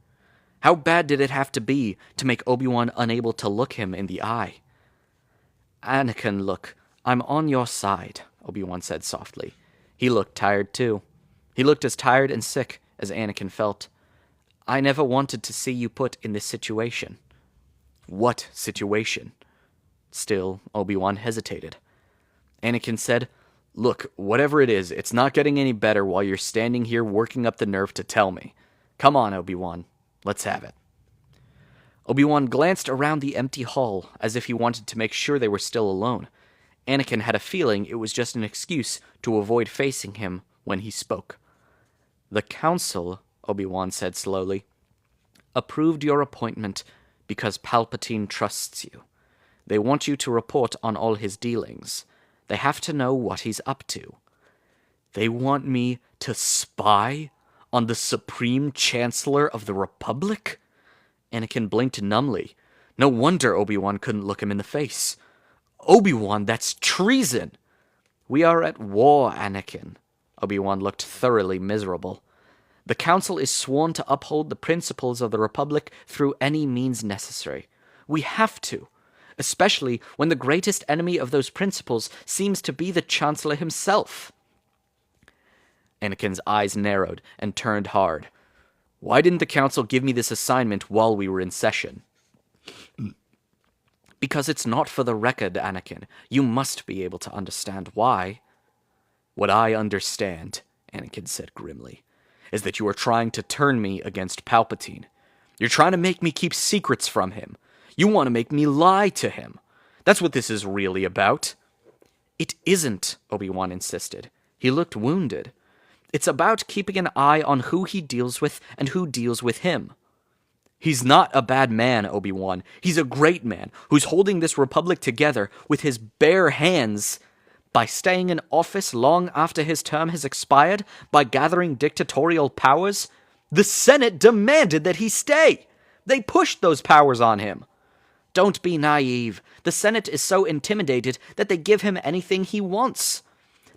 How bad did it have to be to make Obi-Wan unable to look him in the eye? Anakin, look, I'm on your side, Obi-Wan said softly. He looked tired too. He looked as tired and sick as Anakin felt. I never wanted to see you put in this situation. What situation? Still, Obi-Wan hesitated. Anakin said, Look, whatever it is, it's not getting any better while you're standing here working up the nerve to tell me. Come on, Obi-Wan. Let's have it. Obi-Wan glanced around the empty hall as if he wanted to make sure they were still alone. Anakin had a feeling it was just an excuse to avoid facing him when he spoke. The Council, Obi-Wan said slowly, approved your appointment because Palpatine trusts you. They want you to report on all his dealings. They have to know what he's up to. They want me to spy on the Supreme Chancellor of the Republic? Anakin blinked numbly. No wonder Obi-Wan couldn't look him in the face. Obi-Wan, that's treason! We are at war, Anakin. Obi-Wan looked thoroughly miserable. The Council is sworn to uphold the principles of the Republic through any means necessary. We have to, especially when the greatest enemy of those principles seems to be the Chancellor himself. Anakin's eyes narrowed and turned hard. Why didn't the Council give me this assignment while we were in session? Because it's not for the record, Anakin. You must be able to understand why. What I understand, Anakin said grimly, is that you are trying to turn me against Palpatine. You're trying to make me keep secrets from him. You want to make me lie to him. That's what this is really about. It isn't, Obi-Wan insisted. He looked wounded. It's about keeping an eye on who he deals with and who deals with him. He's not a bad man, Obi-Wan. He's a great man who's holding this republic together with his bare hands by staying in office long after his term has expired, by gathering dictatorial powers. The Senate demanded that he stay. They pushed those powers on him. Don't be naive. The Senate is so intimidated that they give him anything he wants.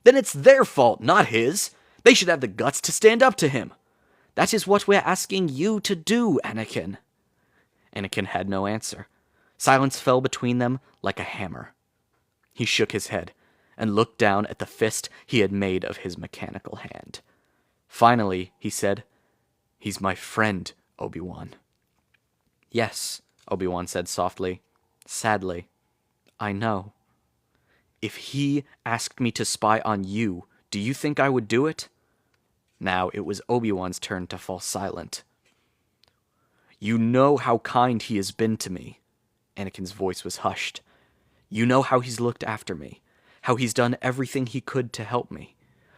Then it's their fault, not his. They should have the guts to stand up to him. That is what we're asking you to do, Anakin. Anakin had no answer. Silence fell between them like a hammer. He shook his head and looked down at the fist he had made of his mechanical hand. Finally, he said, "He's my friend, Obi-Wan." "Yes," Obi-Wan said softly, sadly, "I know. If he asked me to spy on you, do you think I would do it?" Now it was Obi-Wan's turn to fall silent. "You know how kind he has been to me." Anakin's voice was hushed. "You know how he's looked after me, how he's done everything he could to help me.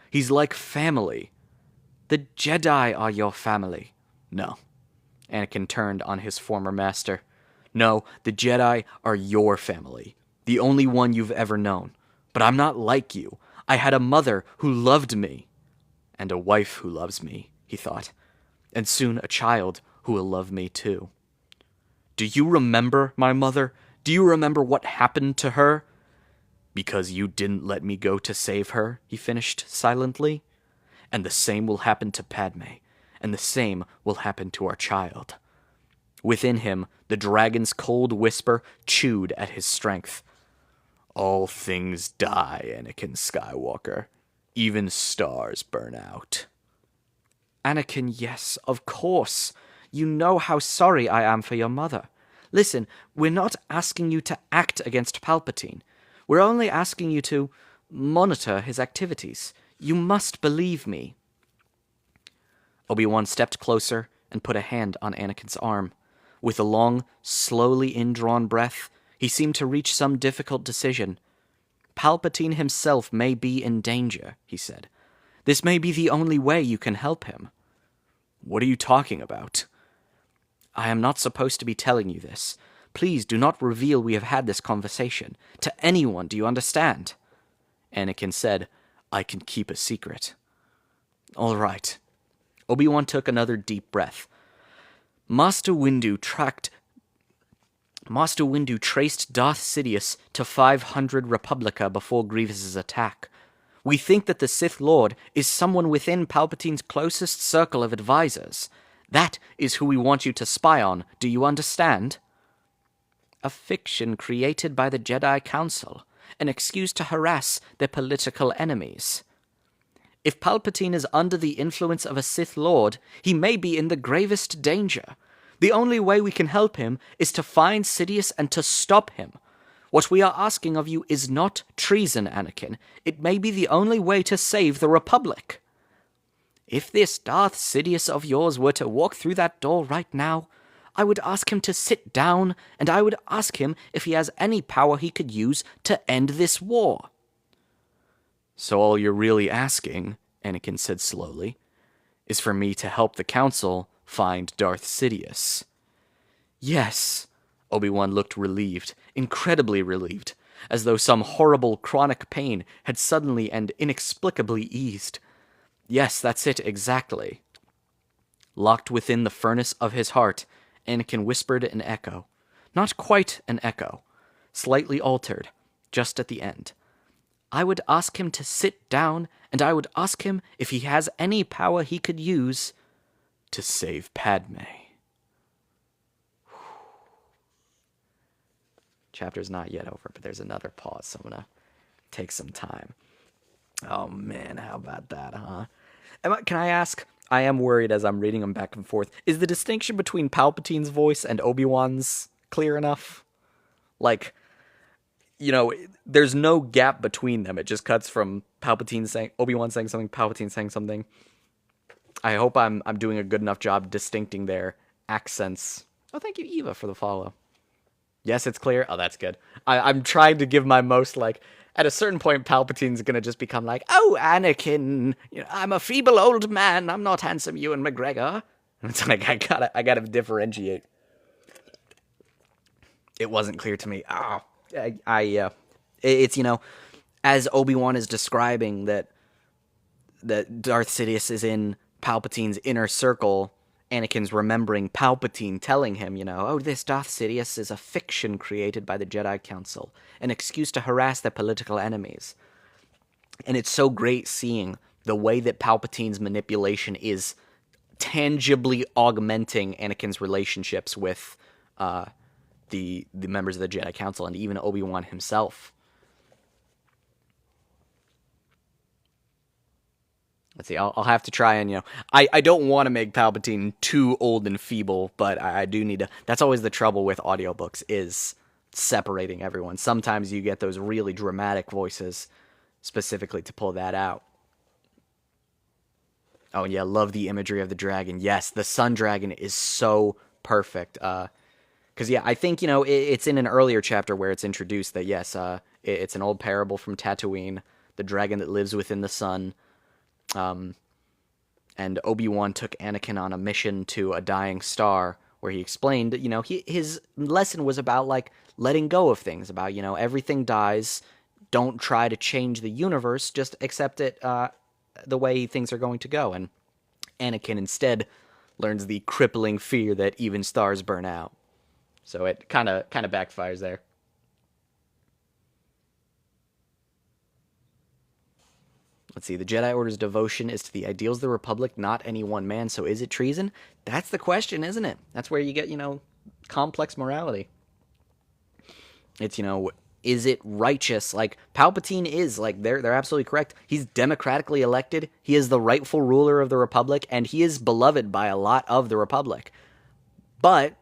He's like family. The Jedi are your family." "No." Anakin turned on his former master. "No, the Jedi are your family, the only one you've ever known. But I'm not like you. I had a mother who loved me. And a wife who loves me," he thought. "And soon a child who will love me too. Do you remember my mother? Do you remember what happened to her? Because you didn't let me go to save her," he finished silently. "And the same will happen to Padme, and the same will happen to our child." Within him, the dragon's cold whisper chewed at his strength. "All things die, Anakin Skywalker. Even stars burn out." "Anakin, yes, of course. You know how sorry I am for your mother. Listen, we're not asking you to act against Palpatine. We're only asking you to monitor his activities. You must believe me." Obi-Wan stepped closer and put a hand on Anakin's arm. With a long, slowly indrawn breath, he seemed to reach some difficult decision. "Palpatine himself may be in danger," he said. "This may be the only way you can help him." "What are you talking about?" "I am not supposed to be telling you this. Please do not reveal we have had this conversation. To anyone, do you understand?" Anakin said, "I can keep a secret." "All right." Obi-Wan took another deep breath. Master Windu traced Darth Sidious to 500 Republica before Grievous's attack. We think that the Sith Lord is someone within Palpatine's closest circle of advisors. That is who we want you to spy on, do you understand? A fiction created by the Jedi Council, an excuse to harass their political enemies. If Palpatine is under the influence of a Sith Lord, he may be in the gravest danger. The only way we can help him is to find Sidious and to stop him. What we are asking of you is not treason, Anakin. It may be the only way to save the Republic. If this Darth Sidious of yours were to walk through that door right now, I would ask him to sit down, and I would ask him if he has any power he could use to end this war." "So all you're really asking," Anakin said slowly, "is for me to help the Council find Darth Sidious." "Yes." Obi-Wan looked relieved, incredibly relieved, as though some horrible chronic pain had suddenly and inexplicably eased. "Yes, that's it, exactly." Locked within the furnace of his heart, Anakin whispered in echo, not quite an echo, slightly altered, just at the end. I would ask him to sit down, and I would ask him if he has any power he could use to save Padme. Chapter's not yet over, but there's another pause, so I'm gonna take some time. Oh man, how about that, huh? Can I ask, I am worried as I'm reading them back and forth, is the distinction between Palpatine's voice and Obi-Wan's clear enough? Like, you know, there's no gap between them. It just cuts from Palpatine saying, Obi-Wan saying something, Palpatine saying something. I hope I'm doing a good enough job distincting their accents. Oh, thank you, Eva, for the follow. Yes, it's clear. Oh, that's good. I'm trying to give my most, like, at a certain point, Palpatine's gonna just become like, "Oh, Anakin, I'm a feeble old man. I'm not handsome, Ewan McGregor." And it's like I gotta differentiate. It wasn't clear to me. It's as Obi-Wan is describing that Darth Sidious is in Palpatine's inner circle. Anakin's remembering Palpatine telling him, oh, this Darth Sidious is a fiction created by the Jedi Council, an excuse to harass their political enemies. And it's so great seeing the way that Palpatine's manipulation is tangibly augmenting Anakin's relationships with the members of the Jedi Council and even Obi-Wan himself. Let's see, I'll have to try and, I don't want to make Palpatine too old and feeble, but I do need to. That's always the trouble with audiobooks, is separating everyone. Sometimes you get those really dramatic voices specifically to pull that out. Oh, yeah, love the imagery of the dragon. Yes, the sun dragon is so perfect. Because, yeah, I think, it's in an earlier chapter where it's introduced that, yes, it's an old parable from Tatooine, the dragon that lives within the sun. And Obi-Wan took Anakin on a mission to a dying star, where he explained, his lesson was about, like, letting go of things, about, everything dies, don't try to change the universe, just accept it, the way things are going to go. And Anakin instead learns the crippling fear that even stars burn out. So it kind of backfires there. Let's see, the Jedi Order's devotion is to the ideals of the Republic, not any one man, so is it treason? That's the question, isn't it? That's where you get, complex morality. It's, is it righteous? Like, Palpatine is, like, they're absolutely correct. He's democratically elected, he is the rightful ruler of the Republic, and he is beloved by a lot of the Republic. But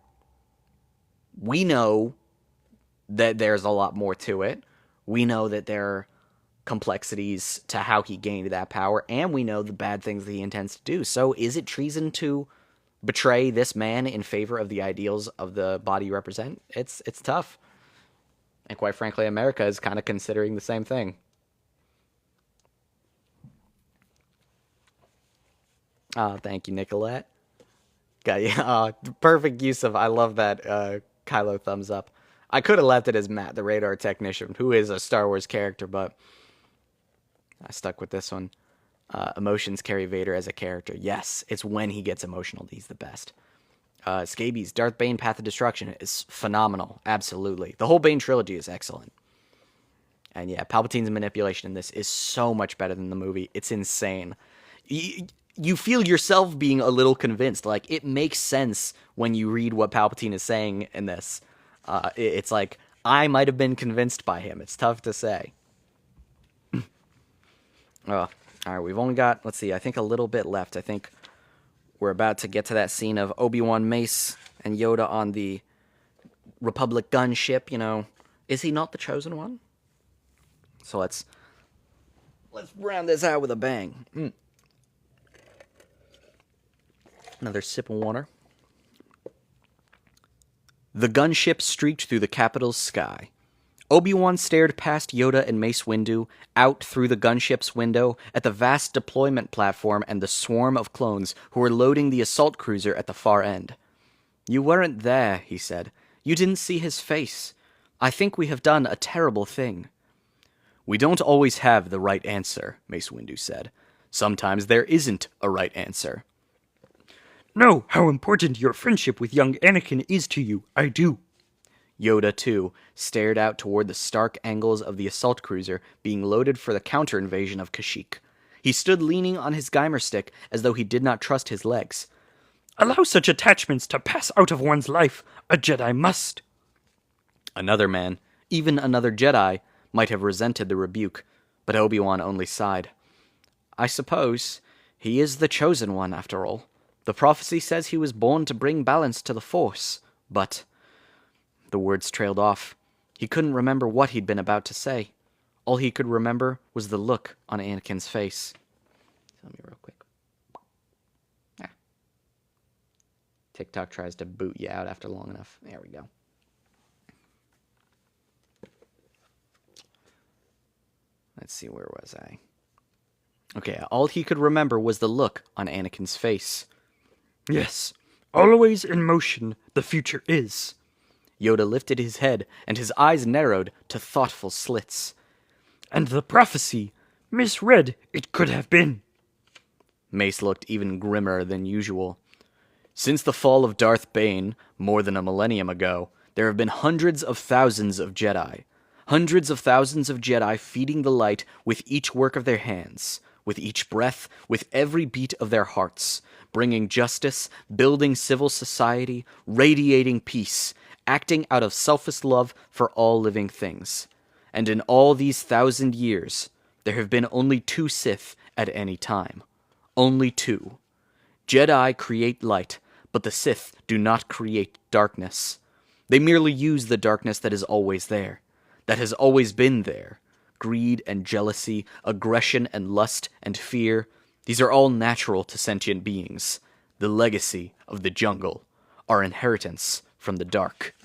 we know that there's a lot more to it. We know that there are complexities to how he gained that power, and we know the bad things that he intends to do. So is it treason to betray this man in favor of the ideals of the body you represent? It's tough. And quite frankly, America is kind of considering the same thing. Thank you, Nicolette. Got you. Perfect use of, I love that Kylo thumbs up. I could have left it as Matt, the radar technician, who is a Star Wars character, but I stuck with this one. Emotions carry Vader as a character. Yes, it's when he gets emotional that he's the best. Scabies, Darth Bane, Path of Destruction is phenomenal. Absolutely. The whole Bane trilogy is excellent. And yeah, Palpatine's manipulation in this is so much better than the movie. It's insane. You feel yourself being a little convinced. Like, it makes sense when you read what Palpatine is saying in this. It's like, I might have been convinced by him. It's tough to say. All right, we've only got, let's see, I think a little bit left. I think we're about to get to that scene of Obi-Wan, Mace, and Yoda on the Republic gunship. Is he not the chosen one? So let's round this out with a bang. Another sip of water. The gunship streaked through the capital's sky. Obi-Wan stared past Yoda and Mace Windu, out through the gunship's window, at the vast deployment platform and the swarm of clones who were loading the assault cruiser at the far end. "You weren't there," he said. "You didn't see his face. I think we have done a terrible thing." "We don't always have the right answer," Mace Windu said. "Sometimes there isn't a right answer." "Know how important your friendship with young Anakin is to you, I do," Yoda, too, stared out toward the stark angles of the assault cruiser being loaded for the counter-invasion of Kashyyyk. He stood leaning on his Geimer stick as though he did not trust his legs. Allow such attachments to pass out of one's life. A Jedi must. Another man, even another Jedi, might have resented the rebuke, but Obi-Wan only sighed. I suppose he is the chosen one, after all. The prophecy says he was born to bring balance to the Force, but... The words trailed off. He couldn't remember what he'd been about to say. All he could remember was the look on Anakin's face. Tell me real quick. TikTok tries to boot you out after long enough. There we go. Let's see, where was I? Okay, all he could remember was the look on Anakin's face. Yes, always in motion, the future is. Yoda lifted his head, and his eyes narrowed to thoughtful slits. And the prophecy, misread it could have been. Mace looked even grimmer than usual. Since the fall of Darth Bane, more than a millennium ago, there have been hundreds of thousands of Jedi. Hundreds of thousands of Jedi feeding the light with each work of their hands, with each breath, with every beat of their hearts, bringing justice, building civil society, radiating peace, acting out of selfless love for all living things. And in all these 1,000 years, there have been only 2 Sith at any time. Only 2. Jedi create light, but the Sith do not create darkness. They merely use the darkness that is always there, that has always been there. Greed and jealousy, aggression and lust and fear, these are all natural to sentient beings. The legacy of the jungle, our inheritance from the dark.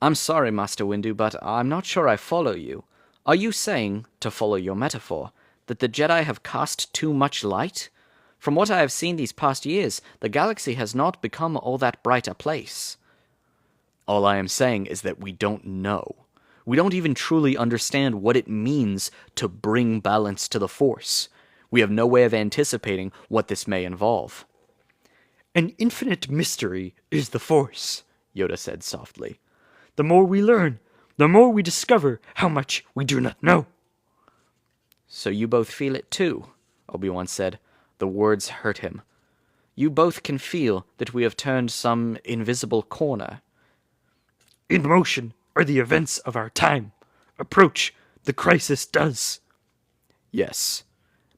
I'm sorry, Master Windu, but I'm not sure I follow you. Are you saying, to follow your metaphor, that the Jedi have cast too much light? From what I have seen these past years, the galaxy has not become all that bright a place. All I am saying is that we don't know. We don't even truly understand what it means to bring balance to the Force. We have no way of anticipating what this may involve. An infinite mystery is the Force, Yoda said softly. The more we learn, the more we discover how much we do not know. So you both feel it too, Obi-Wan said. The words hurt him. You both can feel that we have turned some invisible corner. In motion are the events of our time. Approach, the crisis does. Yes.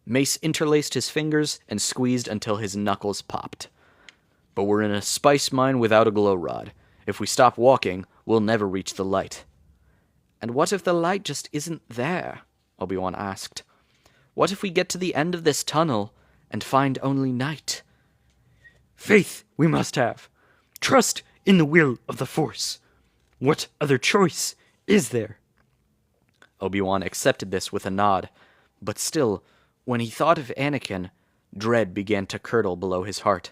Mace interlaced his fingers and squeezed until his knuckles popped. But we're in a spice mine without a glow rod. If we stop walking, we'll never reach the light. And what if the light just isn't there? Obi-Wan asked. What if we get to the end of this tunnel and find only night? Faith we must have. Trust in the will of the Force. What other choice is there? Obi-Wan accepted this with a nod, but still, when he thought of Anakin, dread began to curdle below his heart.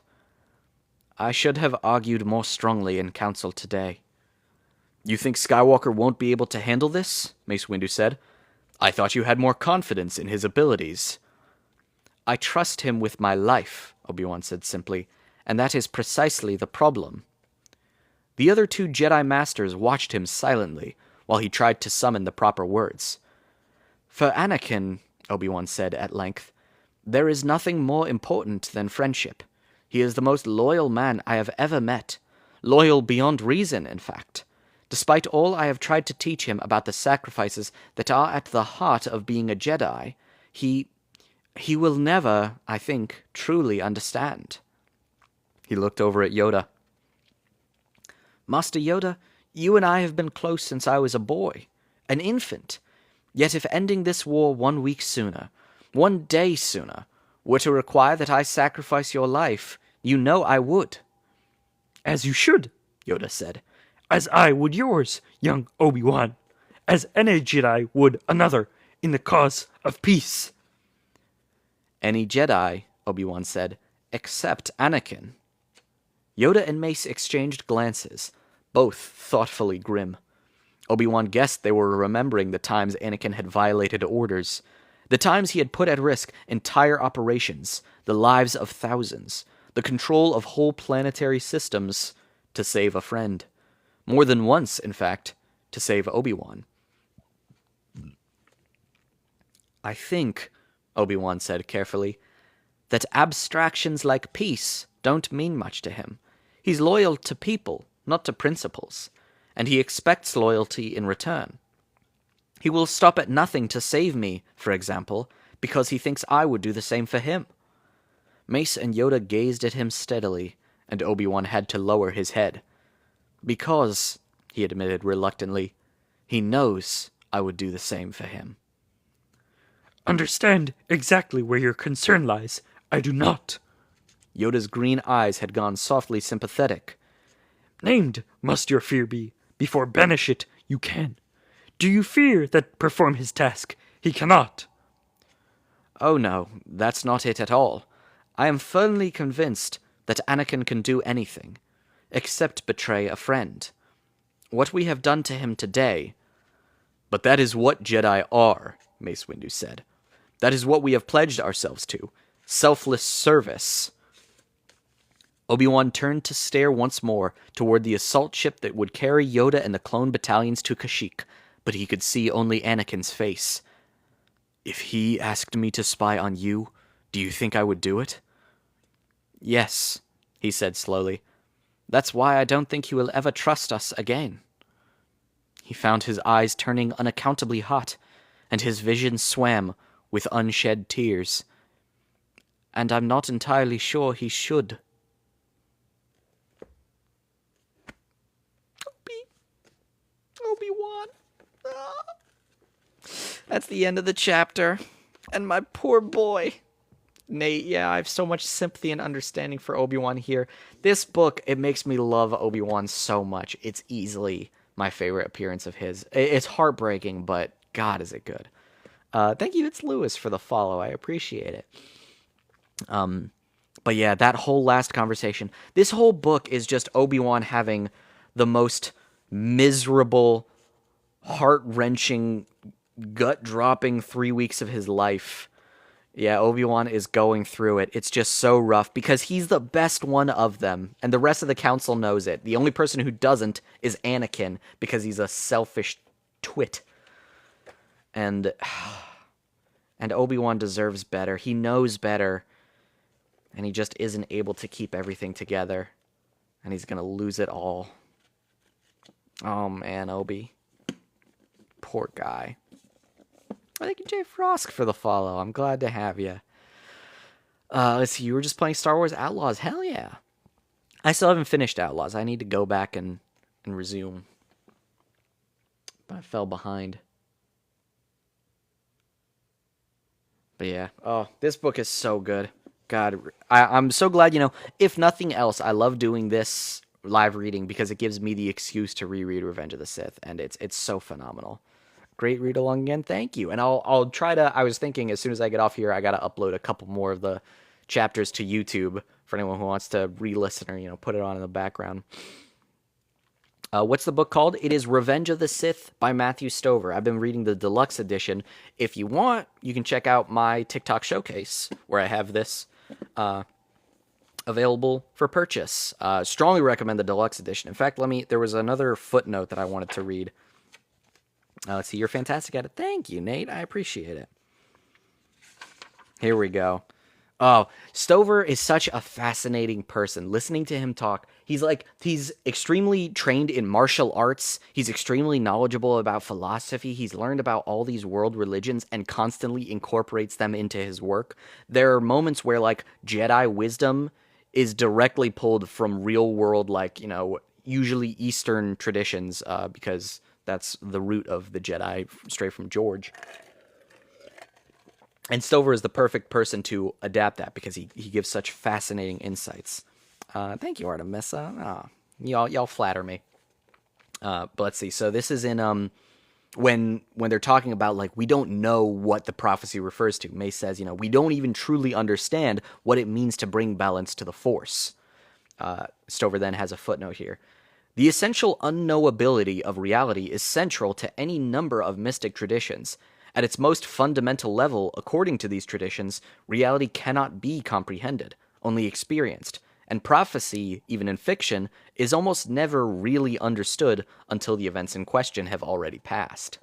I should have argued more strongly in council today. You think Skywalker won't be able to handle this? Mace Windu said. I thought you had more confidence in his abilities. I trust him with my life, Obi-Wan said simply, and that is precisely the problem. The other 2 Jedi Masters watched him silently while he tried to summon the proper words. For Anakin, Obi-Wan said at length, there is nothing more important than friendship. He is the most loyal man I have ever met. Loyal beyond reason, in fact. Despite all I have tried to teach him about the sacrifices that are at the heart of being a Jedi, he will never, I think, truly understand. He looked over at Yoda. Master Yoda, you and I have been close since I was a boy, an infant. Yet if ending this war 1 week sooner, 1 day sooner, were to require that I sacrifice your life, you know I would. As you should, Yoda said. As I would yours, young Obi-Wan. As any Jedi would another, in the cause of peace. Any Jedi, Obi-Wan said, except Anakin. Yoda and Mace exchanged glances, both thoughtfully grim. Obi-Wan guessed they were remembering the times Anakin had violated orders, the times he had put at risk entire operations, the lives of thousands, the control of whole planetary systems to save a friend. More than once, in fact, to save Obi-Wan. I think, Obi-Wan said carefully, that abstractions like peace don't mean much to him. He's loyal to people, not to principles, and he expects loyalty in return. He will stop at nothing to save me, for example, because he thinks I would do the same for him. Mace and Yoda gazed at him steadily, and Obi-Wan had to lower his head. Because, he admitted reluctantly, he knows I would do the same for him. Understand exactly where your concern lies. I do not. Yoda's green eyes had gone softly sympathetic. Named must your fear be. Before banish it, you can. Do you fear that perform his task he cannot? Oh no, that's not it at all. I am firmly convinced that Anakin can do anything, except betray a friend. What we have done to him today... But that is what Jedi are, Mace Windu said. That is what we have pledged ourselves to. Selfless service. Obi-Wan turned to stare once more toward the assault ship that would carry Yoda and the clone battalions to Kashyyyk, but he could see only Anakin's face. If he asked me to spy on you, do you think I would do it? Yes, he said slowly. That's why I don't think he will ever trust us again. He found his eyes turning unaccountably hot, and his vision swam with unshed tears. And I'm not entirely sure he should. Obi-Wan. That's the end of the chapter. And my poor boy. Nate, yeah, I have so much sympathy and understanding for Obi-Wan here. This book, it makes me love Obi-Wan so much. It's easily my favorite appearance of his. It's heartbreaking, but God, is it good. Thank you, it's Lewis, for the follow. I appreciate it. But yeah, that whole last conversation. This whole book is just Obi-Wan having the most miserable, heart-wrenching, gut-dropping 3 weeks of his life. Yeah, Obi-Wan is going through it. It's just so rough because he's the best one of them, and the rest of the council knows it. The only person who doesn't is Anakin because he's a selfish twit. And Obi-Wan deserves better. He knows better, and he just isn't able to keep everything together, and he's gonna lose it all. Oh man, Obi. Poor guy. Thank you, Jay Frosk, for the follow. I'm glad to have you. Let's see, you were just playing Star Wars Outlaws. Hell yeah. I still haven't finished Outlaws. I need to go back and resume. But I fell behind. But yeah. Oh, this book is so good. God, I'm so glad, if nothing else, I love doing this live reading because it gives me the excuse to reread Revenge of the Sith, and it's so phenomenal. Great read along again. Thank you. And I'll try to, I was thinking as soon as I get off here, I got to upload a couple more of the chapters to YouTube for anyone who wants to re-listen or, put it on in the background. What's the book called? It is Revenge of the Sith by Matthew Stover. I've been reading the deluxe edition. If you want, you can check out my TikTok showcase where I have this available for purchase. Strongly recommend the deluxe edition. In fact, there was another footnote that I wanted to read. Let's see, you're fantastic at it. Thank you, Nate. I appreciate it. Here we go. Oh, Stover is such a fascinating person. Listening to him talk, he's extremely trained in martial arts. He's extremely knowledgeable about philosophy. He's learned about all these world religions and constantly incorporates them into his work. There are moments where, Jedi wisdom is directly pulled from real world, usually Eastern traditions, because that's the root of the Jedi, straight from George. And Stover is the perfect person to adapt that because he gives such fascinating insights. Thank you, Artemisa. Y'all flatter me. But let's see. So this is in when they're talking about we don't know what the prophecy refers to. Mace says, we don't even truly understand what it means to bring balance to the Force. Stover then has a footnote here. The essential unknowability of reality is central to any number of mystic traditions. At its most fundamental level, according to these traditions, reality cannot be comprehended, only experienced, and prophecy, even in fiction, is almost never really understood until the events in question have already passed.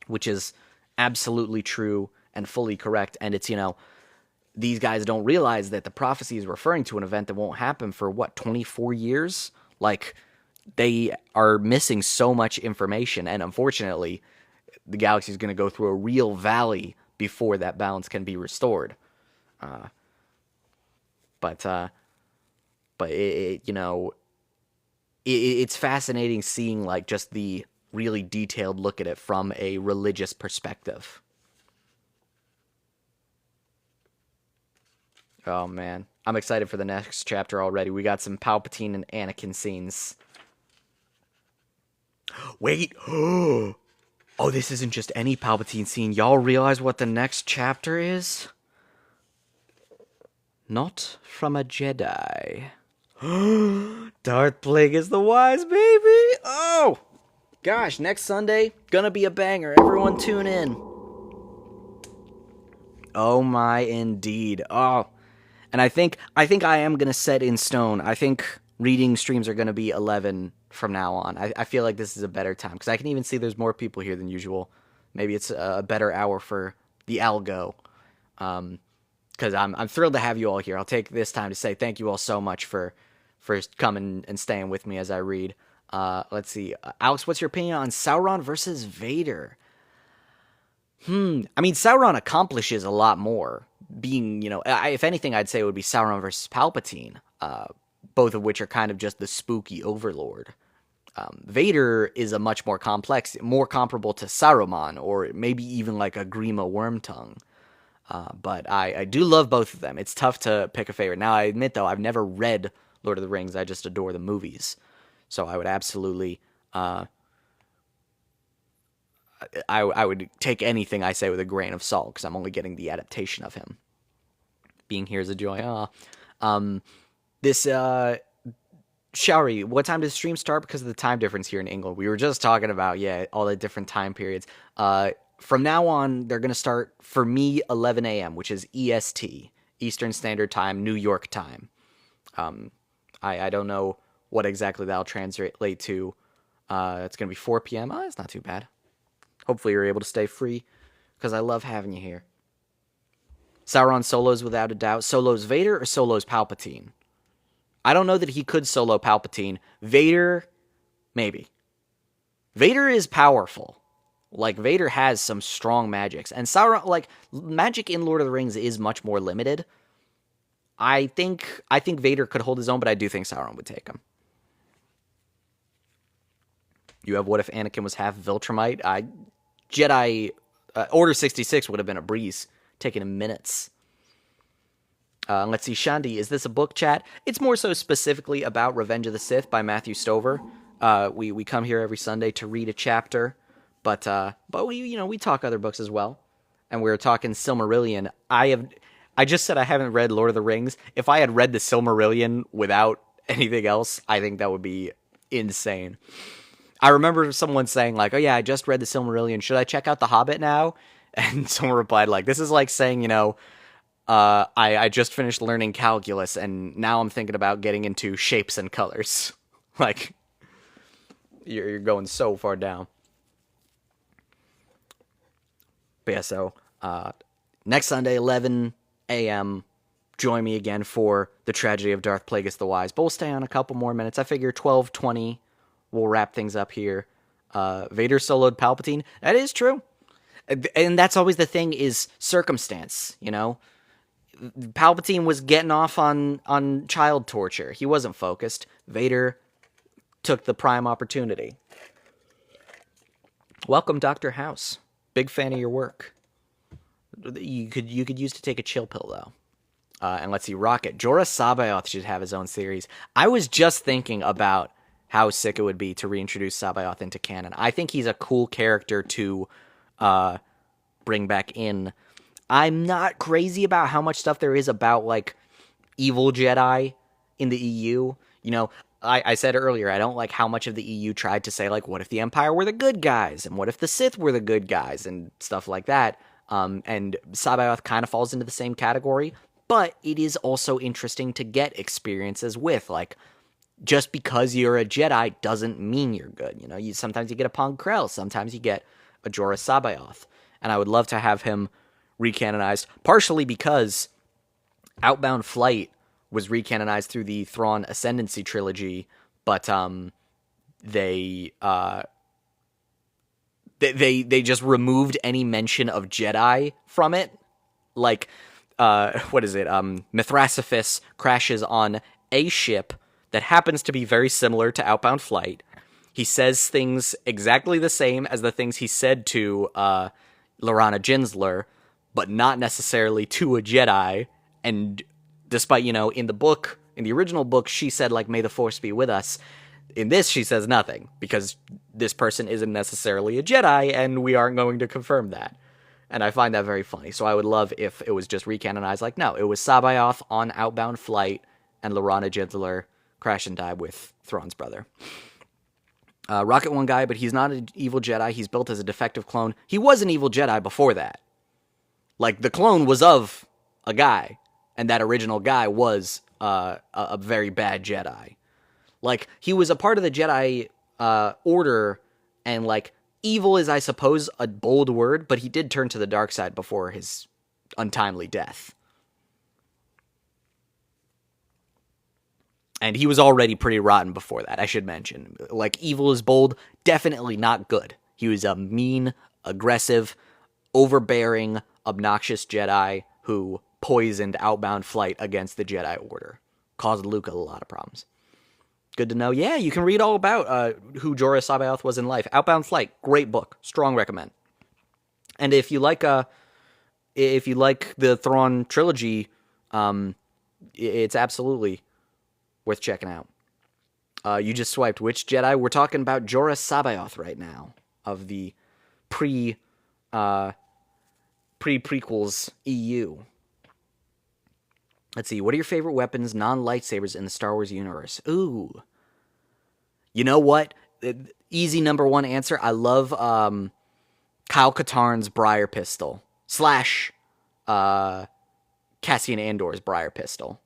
Which is absolutely true and fully correct, and it's, these guys don't realize that the prophecy is referring to an event that won't happen for, 24 years? Like, they are missing so much information, and unfortunately, the galaxy is going to go through a real valley before that balance can be restored. But it's fascinating seeing, like, just the really detailed look at it from a religious perspective. Oh, man. I'm excited for the next chapter already. We got some Palpatine and Anakin scenes. Wait! Oh, this isn't just any Palpatine scene. Y'all realize what the next chapter is? Not from a Jedi. Darth Plagueis the Wise, baby! Oh! Gosh, next Sunday, gonna be a banger. Everyone tune in. Oh my, indeed. Oh. And I think I am gonna set in stone. I think reading streams are gonna be 11 from now on. I feel like this is a better time, because I can even see there's more people here than usual. Maybe it's a better hour for the algo. Because I'm thrilled to have you all here. I'll take this time to say thank you all so much for coming and staying with me as I read. Let's see. Alex, what's your opinion on Sauron versus Vader? I mean, Sauron accomplishes a lot more. Being, if anything, I'd say it would be Sauron versus Palpatine. Both of which are kind of just the spooky overlord. Vader is a much more complex, more comparable to Saruman, or maybe even like a Grima Wormtongue. But I do love both of them. It's tough to pick a favorite. Now, I admit, though, I've never read Lord of the Rings. I just adore the movies. So I would absolutely... I would take anything I say with a grain of salt, because I'm only getting the adaptation of him. Being here is a joy. Showery, what time does the stream start? Because of the time difference here in England. We were just talking about, all the different time periods. From now on, they're going to start, for me, 11 a.m., which is EST, Eastern Standard Time, New York time. I don't know what exactly that'll translate to. It's going to be 4 p.m. Oh, that's not too bad. Hopefully you're able to stay free, because I love having you here. Sauron solos without a doubt. Solos Vader or solos Palpatine? I don't know that he could solo Palpatine. Vader, maybe. Vader is powerful. Like, Vader has some strong magics. And Sauron, like, magic in Lord of the Rings is much more limited. I think Vader could hold his own, but I do think Sauron would take him. You have what if Anakin was half Viltrumite? Jedi Order 66 would have been a breeze, taking him minutes. Let's see, Shandi, is this a book chat? It's more so specifically about Revenge of the Sith by Matthew Stover. We come here every Sunday to read a chapter, but we talk other books as well. And we were talking Silmarillion. I just said I haven't read Lord of the Rings. If I had read the Silmarillion without anything else, I think that would be insane. I remember someone saying, like, oh yeah, I just read the Silmarillion. Should I check out The Hobbit now? And someone replied, like, this is like saying, I just finished learning calculus, and now I'm thinking about getting into shapes and colors. Like, you're going so far down. But yeah, so, next Sunday, 11 a.m., join me again for the tragedy of Darth Plagueis the Wise. But we'll stay on a couple more minutes. I figure 12:20, we'll wrap things up here. Vader soloed Palpatine. That is true. And that's always the thing, is circumstance, Palpatine was getting off on child torture. He wasn't focused. Vader took the prime opportunity. Welcome, Dr. House. Big fan of your work. You could use to take a chill pill, though. And let's see, Rocket. Jorah Sabaoth should have his own series. I was just thinking about how sick it would be to reintroduce Sabaoth into canon. I think he's a cool character to bring back in. I'm not crazy about how much stuff there is about, like, evil Jedi in the EU. I said earlier, I don't like how much of the EU tried to say, like, what if the Empire were the good guys? And what if the Sith were the good guys? And stuff like that. And Sabaoth kind of falls into the same category. but it is also interesting to get experiences with, like, just because you're a Jedi doesn't mean you're good. You know, sometimes you get a Pong Krell, sometimes you get a Jorah Sabayoth, and I would love to have him recanonized, partially because Outbound Flight was recanonized through the Thrawn Ascendancy trilogy, but they just removed any mention of Jedi from it. Like, what is it? Mithrasophis crashes on a ship that happens to be very similar to Outbound Flight. He says things exactly the same as the things he said to Lorana Jinsler, but not necessarily to a Jedi. And despite, in the original book, she said, like, may the Force be with us. In this, she says nothing, because this person isn't necessarily a Jedi, and we aren't going to confirm that. And I find that very funny. So I would love if it was just recanonized, like, no, it was Sabayoth on Outbound Flight, and Lorana Jinsler crash and die with Thrawn's brother. Rocket One guy, but he's not an evil Jedi. He's built as a defective clone. He was an evil Jedi before that. Like, the clone was of a guy, and that original guy was a very bad Jedi. Like, he was a part of the Jedi Order, and, like, evil is, I suppose, a bold word, but he did turn to the dark side before his untimely death. And he was already pretty rotten before that, I should mention. Like, evil is bold, definitely not good. He was a mean, aggressive, overbearing, obnoxious Jedi who poisoned Outbound Flight against the Jedi Order. Caused Luke a lot of problems. Good to know. Yeah, you can read all about who Jorah Sabayoth was in life. Outbound Flight, great book. Strong recommend. And if you like the Thrawn trilogy, it's absolutely worth checking out. You just swiped which Jedi? We're talking about Jorah Sabayoth right now, of the pre-prequels EU. Let's see, what are your favorite weapons, non-lightsabers, in the Star Wars universe? Ooh. You know what? Easy number one answer. I love Kyle Katarn's Briar Pistol. / Cassian Andor's Briar Pistol.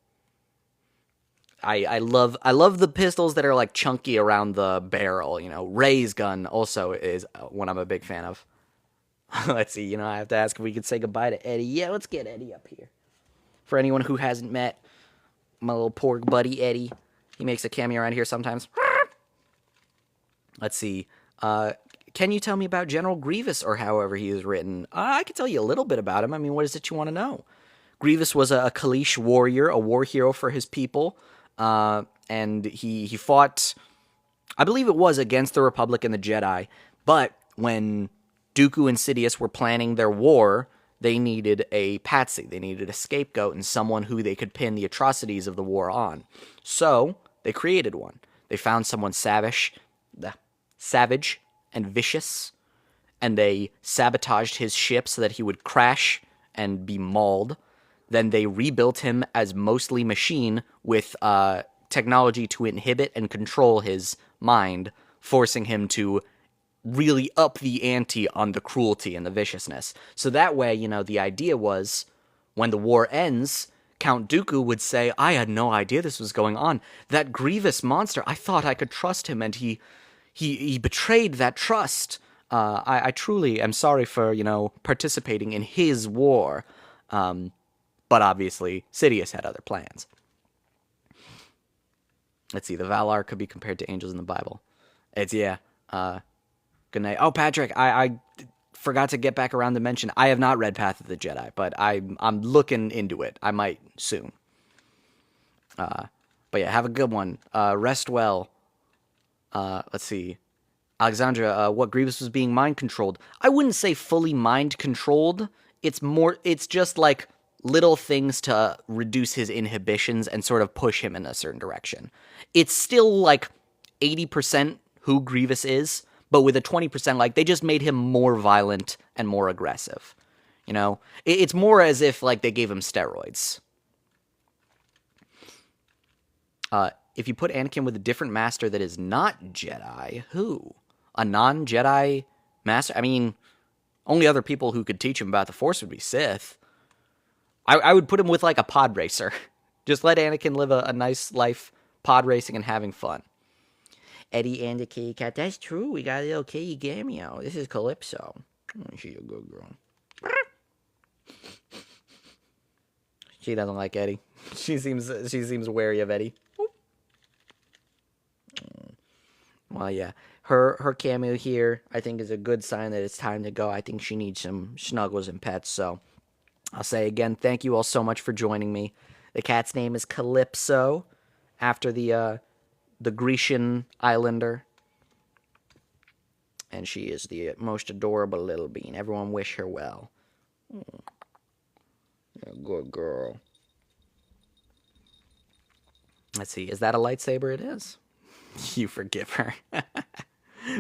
I love the pistols that are, like, chunky around the barrel. Rey's gun also is one I'm a big fan of. Let's see, I have to ask if we could say goodbye to Eddie. Yeah, let's get Eddie up here. For anyone who hasn't met my little porg buddy Eddie, he makes a cameo around here sometimes. Let's see. Can you tell me about General Grievous, or however he is written? I can tell you a little bit about him. I mean, what is it you want to know? Grievous was a Kaleesh warrior, a war hero for his people. And he fought, I believe it was against the Republic and the Jedi, but when Dooku and Sidious were planning their war, they needed a patsy, they needed a scapegoat, and someone who they could pin the atrocities of the war on. So, they created one. They found someone savage and vicious, and they sabotaged his ship so that he would crash and be mauled. Then they rebuilt him as mostly machine with technology to inhibit and control his mind, forcing him to really up the ante on the cruelty and the viciousness. So that way, the idea was, when the war ends, Count Dooku would say, I had no idea this was going on. That Grievous monster, I thought I could trust him, and he betrayed that trust. I truly am sorry for, participating in his war. But obviously, Sidious had other plans. Let's see, the Valar could be compared to angels in the Bible. Good night. Oh, Patrick, I forgot to get back around to mention, I have not read Path of the Jedi, but I'm looking into it. I might soon. But yeah, have a good one. Rest well. Let's see. Alexandra, what Grievous was being mind-controlled? I wouldn't say fully mind-controlled. It's just like little things to reduce his inhibitions and sort of push him in a certain direction. It's still like 80% who Grievous is, but with a 20%, like, they just made him more violent and more aggressive. It's more as if, like, they gave him steroids. If you put Anakin with a different master that is not Jedi, who? A non-Jedi master? I mean, only other people who could teach him about the Force would be Sith. I would put him with like a pod racer. Just let Anakin live a nice life pod racing and having fun. Eddie and the kitty cat. That's true. We got a little kitty cameo. This is Calypso. She's a good girl. She doesn't like Eddie. She seems wary of Eddie. Well, yeah. Her cameo here, I think, is a good sign that it's time to go. I think she needs some snuggles and pets. So I'll say again, thank you all so much for joining me. The cat's name is Calypso, after the Grecian islander. And she is the most adorable little bean. Everyone wish her well. A good girl. Let's see. Is that a lightsaber? It is. You forgive her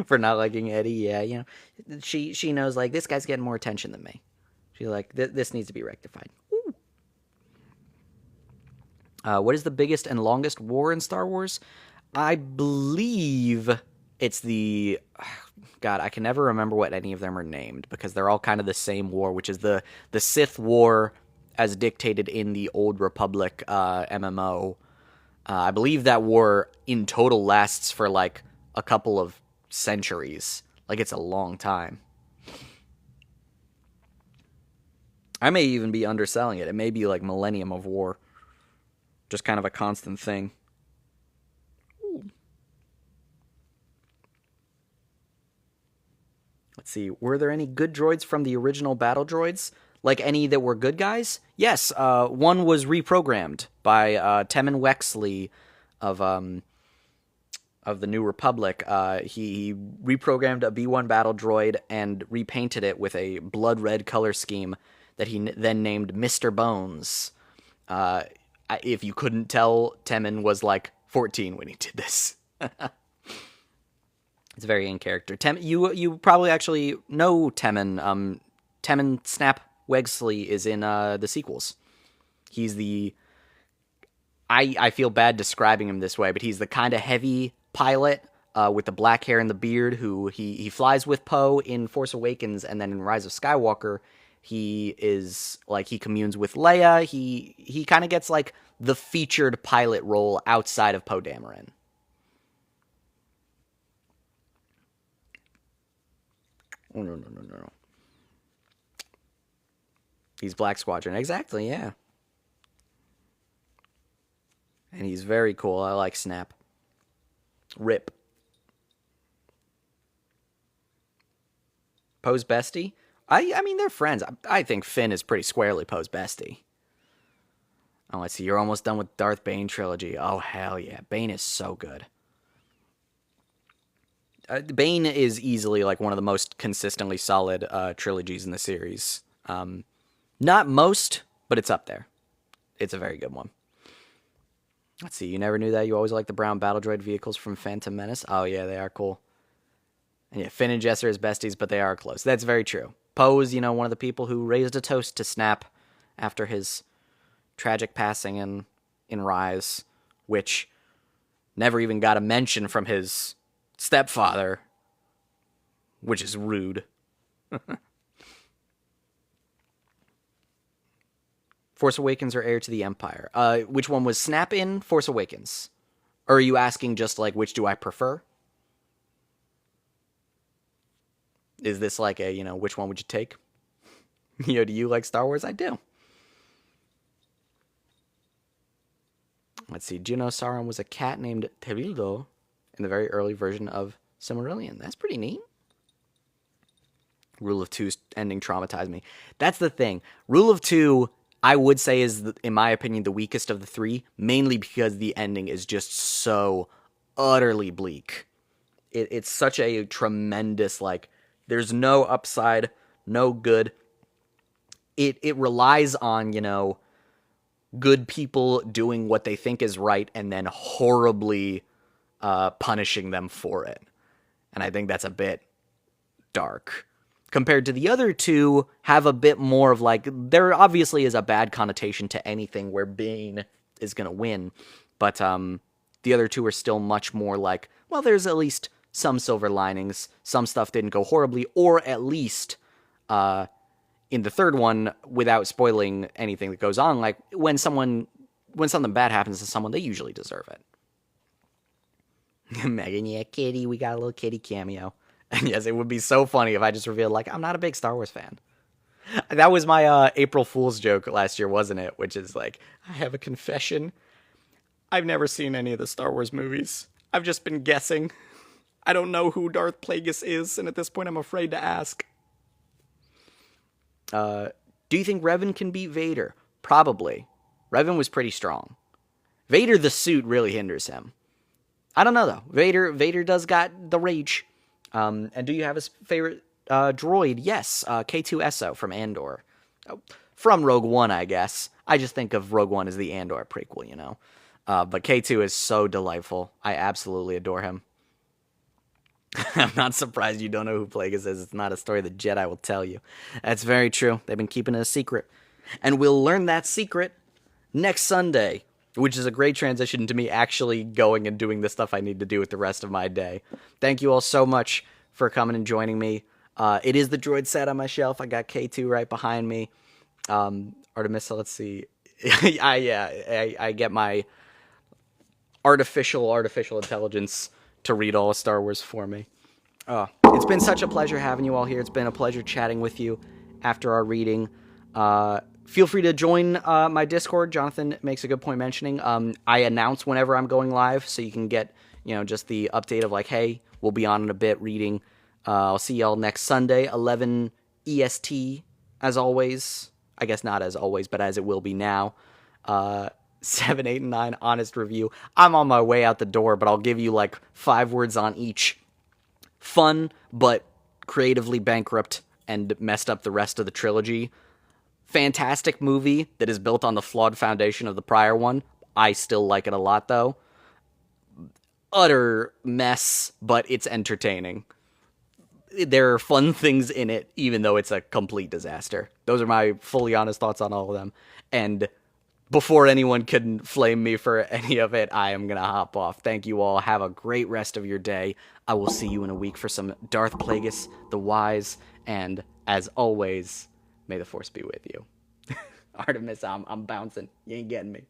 for not liking Eddie. Yeah, you know, she knows, like, this guy's getting more attention than me. She's like, this needs to be rectified. What is the biggest and longest war in Star Wars? I believe it's the... God, I can never remember what any of them are named, because they're all kind of the same war, which is the Sith War as dictated in the Old Republic MMO. I believe that war in total lasts for like a couple of centuries. Like, it's a long time. I may even be underselling it. It may be like Millennium of War. Just kind of a constant thing. Let's see. Were there any good droids from the original battle droids? Like any that were good guys? Yes. One was reprogrammed by Temmin Wexley of the New Republic. He reprogrammed a B1 battle droid and repainted it with a blood red color scheme that he then named Mr. Bones. If you couldn't tell, Temmin was like 14 when he did this. It's very in character. You probably actually know Temmin. Temmin Snap Wexley is in the sequels. He's the... I feel bad describing him this way, but he's the kind of heavy pilot with the black hair and the beard who he flies with Poe in Force Awakens, and then in Rise of Skywalker, he is like, he communes with Leia. He kind of gets like the featured pilot role outside of Poe Dameron. Oh, no. He's Black Squadron. Exactly, yeah. And he's very cool. I like Snap. Rip. Poe's bestie? I mean, they're friends. I think Finn is pretty squarely Poe's bestie. Oh, let's see. You're almost done with Darth Bane trilogy. Oh, hell yeah. Bane is so good. Bane is easily like one of the most consistently solid trilogies in the series. Not most, but it's up there. It's a very good one. Let's see. You never knew that? You always liked the brown battle droid vehicles from Phantom Menace? Oh, yeah, they are cool. And yeah, Finn and Jess are his besties, but they are close. That's very true. Poe is, one of the people who raised a toast to Snap after his tragic passing in Rise, which never even got a mention from his stepfather, which is rude. Force Awakens or Heir to the Empire? Which one was Snap in Force Awakens? Or are you asking just like, which do I prefer? Is this like a, which one would you take? Do you like Star Wars? I do. Let's see. Do you know Sauron was a cat named Terildo in the very early version of Silmarillion? That's pretty neat. Rule of Two's ending traumatized me. That's the thing. Rule of Two, I would say, is, in my opinion, the weakest of the three, mainly because the ending is just so utterly bleak. It's such a tremendous, like, there's no upside, no good. It relies on, good people doing what they think is right and then horribly punishing them for it. And I think that's a bit dark. Compared to the other two, have a bit more of like, there obviously is a bad connotation to anything where Bane is going to win. But the other two are still much more like, well, there's at least some silver linings. Some stuff didn't go horribly, or at least in the third one, without spoiling anything that goes on, like when something bad happens to someone, they usually deserve it. Megan, yeah, kitty, we got a little kitty cameo. And yes, it would be so funny if I just revealed, like, I'm not a big Star Wars fan. That was my April Fool's joke last year, wasn't it? Which is like, I have a confession. I've never seen any of the Star Wars movies. I've just been guessing. I don't know who Darth Plagueis is, and at this point I'm afraid to ask. Do you think Revan can beat Vader? Probably. Revan was pretty strong. Vader, the suit, really hinders him. I don't know, though. Vader does got the rage. And do you have a favorite droid? Yes, K2SO from Andor. From Rogue One, I guess. I just think of Rogue One as the Andor prequel, you know. But K2 is so delightful. I absolutely adore him. I'm not surprised you don't know who Plagueis is. It's not a story the Jedi will tell you. That's very true. They've been keeping it a secret. And we'll learn that secret next Sunday, which is a great transition to me actually going and doing the stuff I need to do with the rest of my day. Thank you all so much for coming and joining me. It is the droid set on my shelf. I got K2 right behind me. Artemis, let's see. I get my artificial intelligence to read all of Star Wars for me. It's been such a pleasure having you all here. It's been a pleasure chatting with you after our reading. Feel free to join my Discord. Jonathan makes a good point mentioning. I announce whenever I'm going live, so you can get, just the update of like, hey, we'll be on in a bit reading. I'll see y'all next Sunday, 11 EST, as always. I guess not as always, but as it will be now. 7, 8, and 9, honest review. I'm on my way out the door, but I'll give you like 5 words on each. Fun, but creatively bankrupt and messed up the rest of the trilogy. Fantastic movie that is built on the flawed foundation of the prior one. I still like it a lot, though. Utter mess, but it's entertaining. There are fun things in it, even though it's a complete disaster. Those are my fully honest thoughts on all of them. And before anyone can flame me for any of it, I am going to hop off. Thank you all. Have a great rest of your day. I will see you in a week for some Darth Plagueis the Wise. And as always, may the Force be with you. Artemis, I'm bouncing. You ain't getting me.